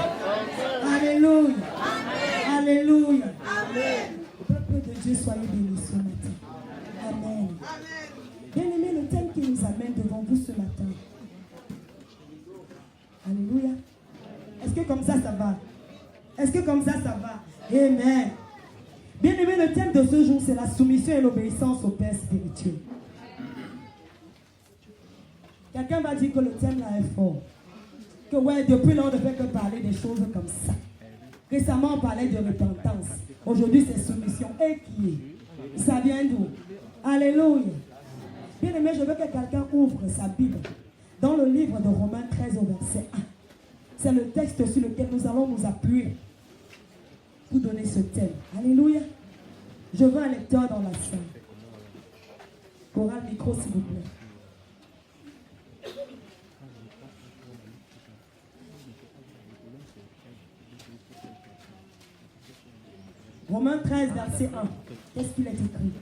Alléluia. Alléluia. Peuple de Dieu, soyez bénis ce matin. Amen. Bien-aimé, le thème qui nous amène devant vous ce matin. Alléluia. Est-ce que comme ça va? Est-ce que comme ça va? Amen. Bien-aimé, le thème de ce jour, c'est la soumission et l'obéissance au Père spirituel. Quelqu'un va dire que le thème là est fort. Que ouais, depuis là, on ne fait que parler des choses comme ça. Récemment, on parlait de repentance. Aujourd'hui, c'est soumission. Et qui est? Ça vient d'où? Alléluia. Bien-aimé, je veux que quelqu'un ouvre sa Bible dans le livre de Romains 13 au verset 1. C'est le texte sur lequel nous allons nous appuyer pour donner ce thème. Alléluia. Je veux un lecteur dans la salle. Chorale micro, s'il vous plaît. Romains 13, verset 1. Qu'est-ce qu'il est écrit?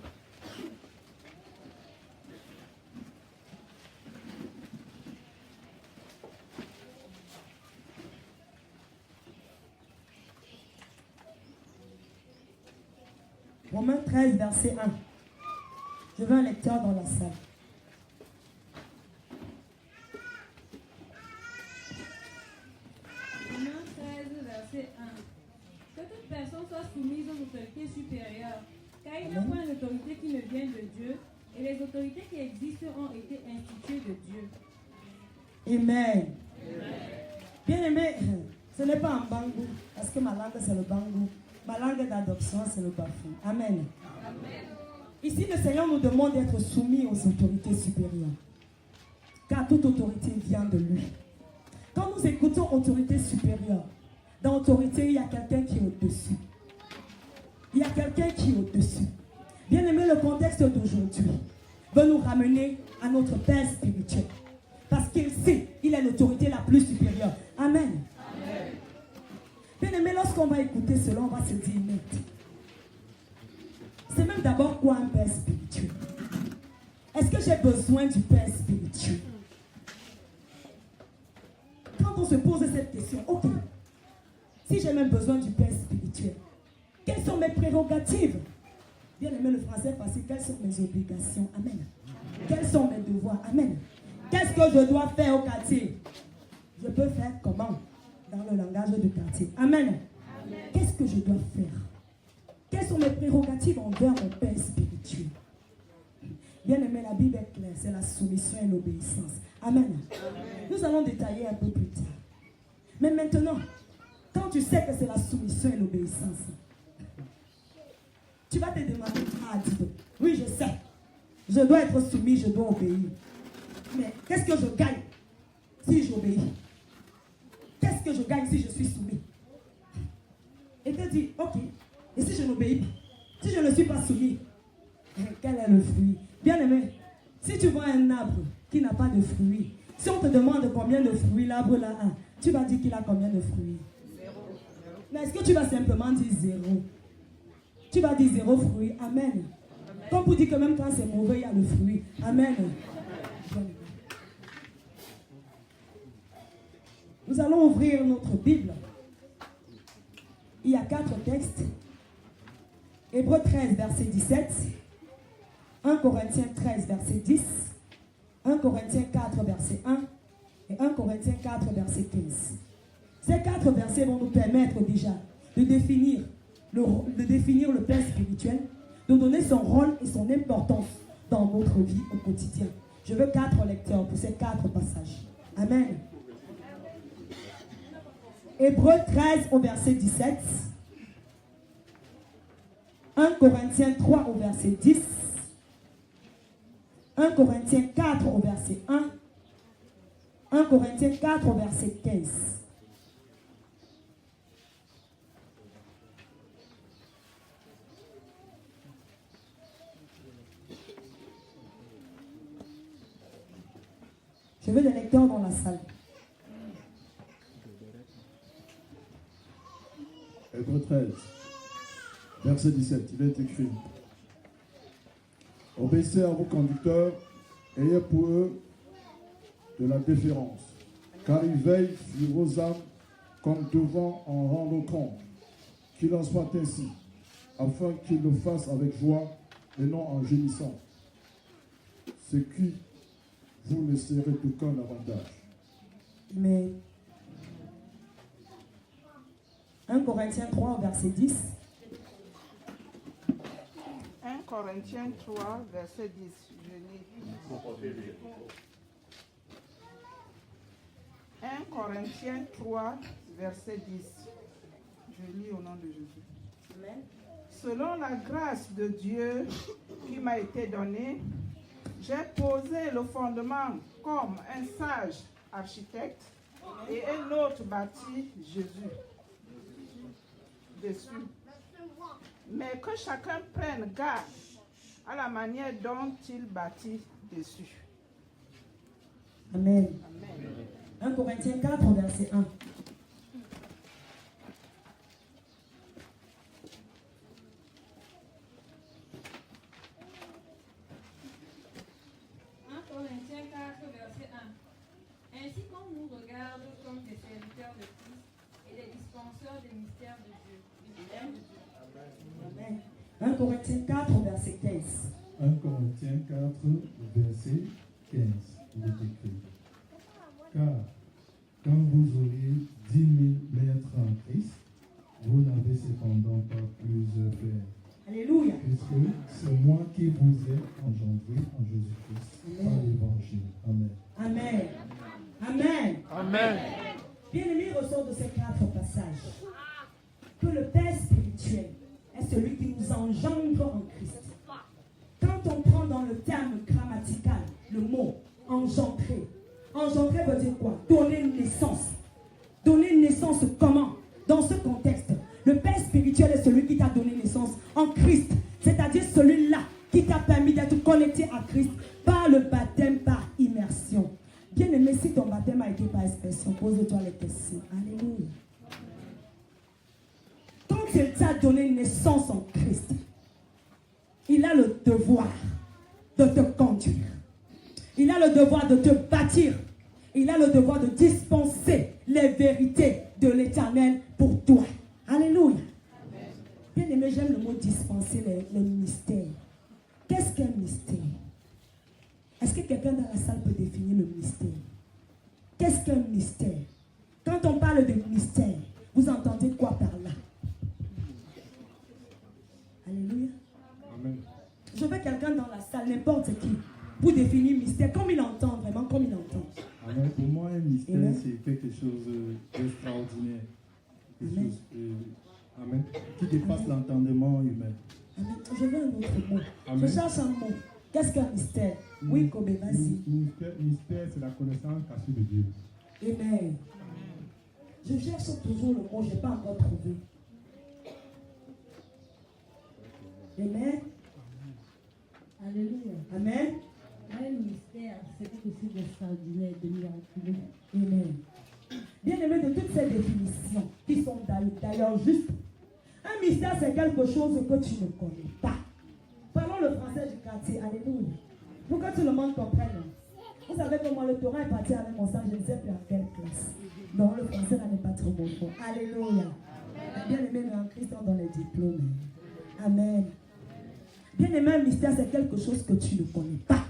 Romains 13, verset 1. Je veux un lecteur dans la salle. Romains 13, verset 1. Que toute personne soit soumise aux autorités supérieures, car il n'y a point d'autorité qui ne vient de Dieu, et les autorités qui existent ont été instituées de Dieu. Amen. Bien-aimé, ce n'est pas un bangou, parce que ma langue c'est le bangou. Ma langue d'adoption c'est le bafou. Amen. Ici, le Seigneur nous demande d'être soumis aux autorités supérieures, car toute autorité vient de lui. Quand nous écoutons autorité supérieure, dans autorité, il y a quelqu'un qui est au-dessus. Il y a quelqu'un qui est au-dessus. Bien aimé, le contexte d'aujourd'hui veut nous ramener à notre Père spirituel. Parce qu'il sait, il est l'autorité la plus supérieure. Amen. Bien aimé, lorsqu'on va écouter cela, on va se dire, mais c'est même d'abord quoi un Père spirituel? Est-ce que j'ai besoin du Père spirituel? Quand on se pose cette question, ok, si j'ai même besoin du Père spirituel, quelles sont mes prérogatives? Bien aimé, le français est facile. Quelles sont mes obligations? Amen. Quels sont mes devoirs? Amen. Qu'est-ce que je dois faire au quartier? Je peux faire comment? Dans le langage du quartier. Amen. Qu'est-ce que je dois faire? Quelles sont mes prérogatives envers mon Père spirituel? Bien aimé, la Bible est claire. C'est la soumission et l'obéissance. Amen. Nous allons détailler un peu plus tard. Mais maintenant, quand tu sais que c'est la soumission et l'obéissance, tu vas te demander, ah, dis donc, oui, je sais, je dois être soumis, je dois obéir. Mais qu'est-ce que je gagne si j'obéis? Qu'est-ce que je gagne si je suis soumis? Et te dis, ok, et si je n'obéis pas? Si je ne suis pas soumis, quel est le fruit? Bien aimé, si tu vois un arbre qui n'a pas de fruits, si on te demande combien de fruits l'arbre là a, tu vas dire qu'il a combien de fruits? Mais est-ce que tu vas simplement dire zéro? Tu vas dire zéro fruit. Amen. Comme pour dire que même quand c'est mauvais, il y a le fruit. Amen. Nous allons ouvrir notre Bible. Il y a 4 textes. Hébreux 13, verset 17. 1 Corinthiens 13, verset 10. 1 Corinthiens 4, verset 1. Et 1 Corinthiens 4, verset 15. Ces 4 versets vont nous permettre déjà de définir le Père spirituel, de donner son rôle et son importance dans notre vie au quotidien. Je veux 4 lecteurs pour ces 4 passages. Amen. Hébreux 13 au verset 17. 1 Corinthiens 3 au verset 10. 1 Corinthiens 4 au verset 1. 1 Corinthiens 4 au verset 15. Je veux des lecteurs dans la salle. Hébreux 13, verset 17, il est écrit: obéissez à vos conducteurs, ayez pour eux de la déférence, car il veille sur vos âmes comme devant en rendre compte. Qu'il en soit ainsi, afin qu'il le fasse avec joie et non en gémissant. Ce qui vous ne serait aucun avantage. Amen. 1 Corinthiens 3, verset 10. 1 Corinthiens 3, verset 10. Je lis. 1 Corinthiens 3, verset 10. Je lis au nom de Jésus. Amen. Selon la grâce de Dieu qui m'a été donnée, j'ai posé le fondement comme un sage architecte et un autre bâti Jésus dessus. Mais que chacun prenne garde à la manière dont il bâtit dessus. Amen. Amen. 1 Corinthiens 4, verset 1. Corinthiens 4, verset 1. Ainsi qu'on nous regarde comme des serviteurs de Christ et des dispenseurs des mystères de Dieu. Amen. 1 Corinthiens 4, verset 15. 1 Corinthiens 4, verset 15. Il est écrit. Car quand vous auriez 10 000 maîtres en Christ, vous n'avez cependant pas plusieurs pères. Alléluia. Puisque c'est moi qui vous ai engendré en Jésus-Christ par l'évangile. Amen. Amen. Amen. Amen. Bien-aimé, ressort de ces 4 passages que le Père spirituel est celui qui nous engendre en Christ. Quand on prend dans le terme grammatical le mot engendrer, engendrer veut dire quoi? Donner naissance. Donner naissance comment? Dans ce contexte, le Père spirituel est celui qui t'a donné naissance en Christ. C'est-à-dire celui-là qui t'a permis d'être connecté à Christ par le baptême, par immersion. Bien-aimé, si ton baptême a été par expression, pose-toi les questions. Alléluia. Quand il t'a donné naissance en Christ, il a le devoir de te conduire. Il a le devoir de te bâtir. Il a le devoir de dispenser les vérités de l'Éternel pour toi. Alléluia. Bien aimé, j'aime le mot dispenser les mystères. Qu'est-ce qu'un mystère? Est-ce que quelqu'un dans la salle peut définir le mystère? Qu'est-ce qu'un mystère? Quand on parle de mystère, vous entendez quoi par là? Alléluia. Amen. Je veux quelqu'un dans la salle, n'importe qui, pour définir mystère, comme il entend, vraiment, comme il entend. Amen. Pour moi, un mystère, Amen. c'est quelque chose d'extraordinaire. Quelque Amen. chose amen, qui dépasse l'entendement humain. Amen. Je veux un autre mot. Amen. Je cherche un mot. Qu'est-ce qu'un mystère? Oui, Kobe, vas-y. Mystère, c'est la connaissance cachée de Dieu. Amen. Je cherche toujours le mot, je n'ai pas encore trouvé. Amen. Alléluia. Amen. Un mystère, c'est quelque chose d'extraordinaire, de miraculeux. Amen. Bien aimé, de toutes ces définitions qui sont d'ailleurs justes, un mystère c'est quelque chose que tu ne connais pas. Parlons le français du quartier. Alléluia. Pour que tout le monde comprenne. Vous savez que moi, le Torah est parti avec mon sang, je ne sais plus à quelle classe. Non, le français là n'est pas trop bon fort. Alléluia. Bien aimé, mais en Christ, on donne les diplômes. Amen. Bien aimé, un mystère, c'est quelque chose que tu ne connais pas.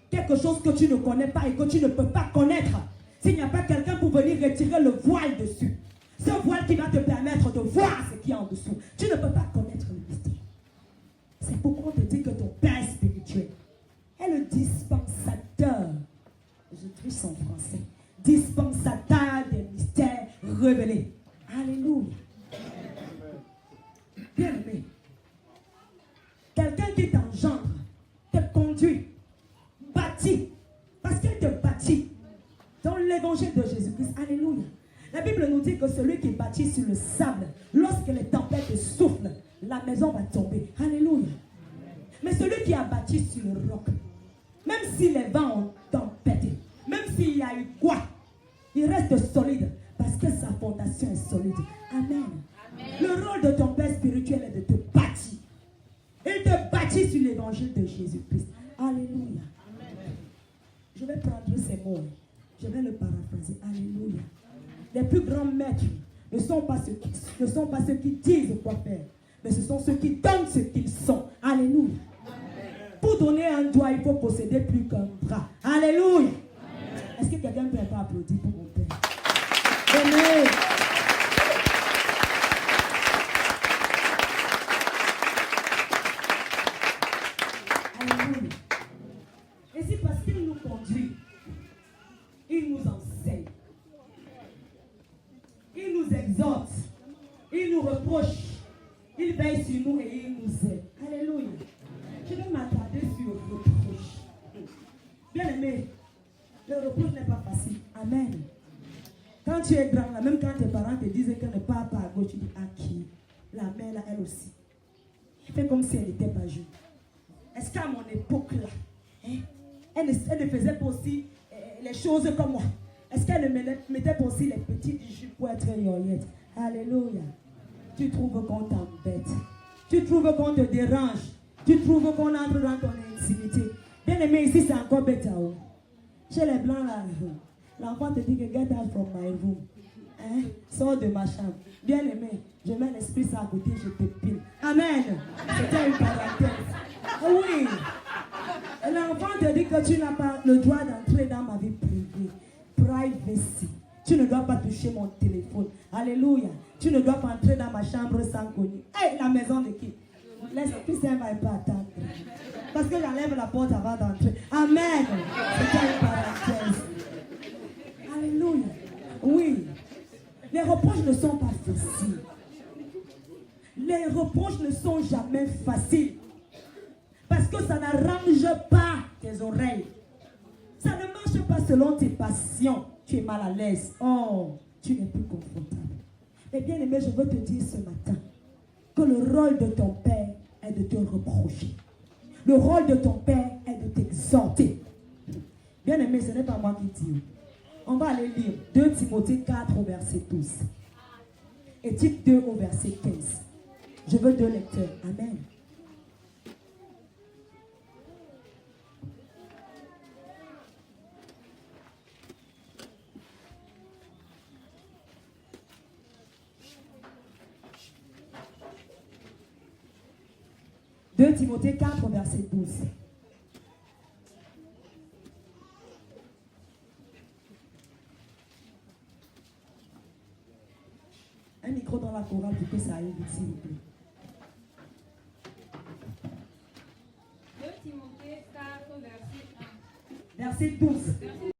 Quelque chose que tu ne connais pas et que tu ne peux pas connaître. S'il n'y a pas quelqu'un pour venir retirer le voile dessus. Ce voile qui va te permettre de voir ce qu'il y a en dessous. Tu ne peux pas connaître le mystère. C'est pourquoi on te dit que ton Père spirituel est le dispensateur. Je triche en français. Dispensateur des mystères révélés. Alléluia. Bien aimé. Quelqu'un qui t'engendre, te conduit, bâtit. Parce qu'il te bâtit. Dans l'évangile de Jésus-Christ. Alléluia. La Bible nous dit que celui qui bâtit sur le sable, lorsque les tempêtes soufflent, la maison va tomber. Alléluia. Mais celui qui a bâti sur le roc, même si les vents ont tempêté, même s'il y a eu quoi, il reste solide parce que sa fondation est solide. Amen. Le rôle de ton Père spirituel est de te bâtir. Il te bâtit sur l'évangile de Jésus-Christ. Alléluia. Je vais prendre ces mots. Je vais le paraphraser. Alléluia. Les plus grands maîtres ne sont pas ceux qui disent quoi faire, mais ce sont ceux qui donnent ce qu'ils sont. Alléluia. Pour donner un doigt, il faut posséder plus qu'un bras. Alléluia. Est-ce que quelqu'un peut pas applaudir pour mon père? Amen. Alléluia. Et c'est parce qu'il nous conduit, il nous enseigne, il nous exhorte, il nous reproche, il veille sur nous et il nous aide. Alléluia. Je vais m'attarder sur le reproche. Bien aimé, le reproche n'est pas facile. Amen. Quand tu es grand, là, même quand tes parents te disent qu'elle ne part pas à gauche, tu dis à qui? La mère, là, elle aussi. Elle fait comme si elle n'était pas jeune. Est-ce qu'à mon époque, là, hein, elle ne faisait pas aussi les choses comme moi? Est-ce qu'elle ne mettait pas aussi les petites jupes pour être yoyette? Alléluia. Tu trouves qu'on t'embête. Tu trouves qu'on te dérange. Tu trouves qu'on entre dans ton intimité. Bien aimé, ici c'est encore bête. Chez les blancs là, l'enfant te dit que get out from my room. Hein? Sors de ma chambre. Bien aimé, je mets l'esprit ça à côté, je te pile. Amen. C'était une parenthèse. Oui. L'enfant te dit que tu n'as pas le droit d'entrer dans ma vie privée. Privacy. Tu ne dois pas toucher mon téléphone. Alléluia. Tu ne dois pas entrer dans ma chambre sans connu. Hey, la maison de qui? L'Esprit Saint ne va pas attendre. Parce que j'enlève la porte avant d'entrer. Amen. C'était une parenthèse. Alléluia. Oui. Les reproches ne sont pas faciles. Les reproches ne sont jamais faciles. Parce que ça n'arrange pas tes oreilles. Ça ne marche pas selon tes passions. Tu es mal à l'aise. Oh, tu n'es plus confortable. Mais bien aimé, je veux te dire ce matin que le rôle de ton père est de te reprocher. Le rôle de ton père est de t'exhorter. Bien aimé, ce n'est pas moi qui dis. On va aller lire 2 Timothée 4 au verset 12. Et Tite 2 au verset 15. Je veux 2 lecteurs. Amen. Timothée 4, verset 12. Un micro dans la chorale pour que ça aille vite, s'il vous plaît. 2 Timothée 4, verset 1. Verset 12.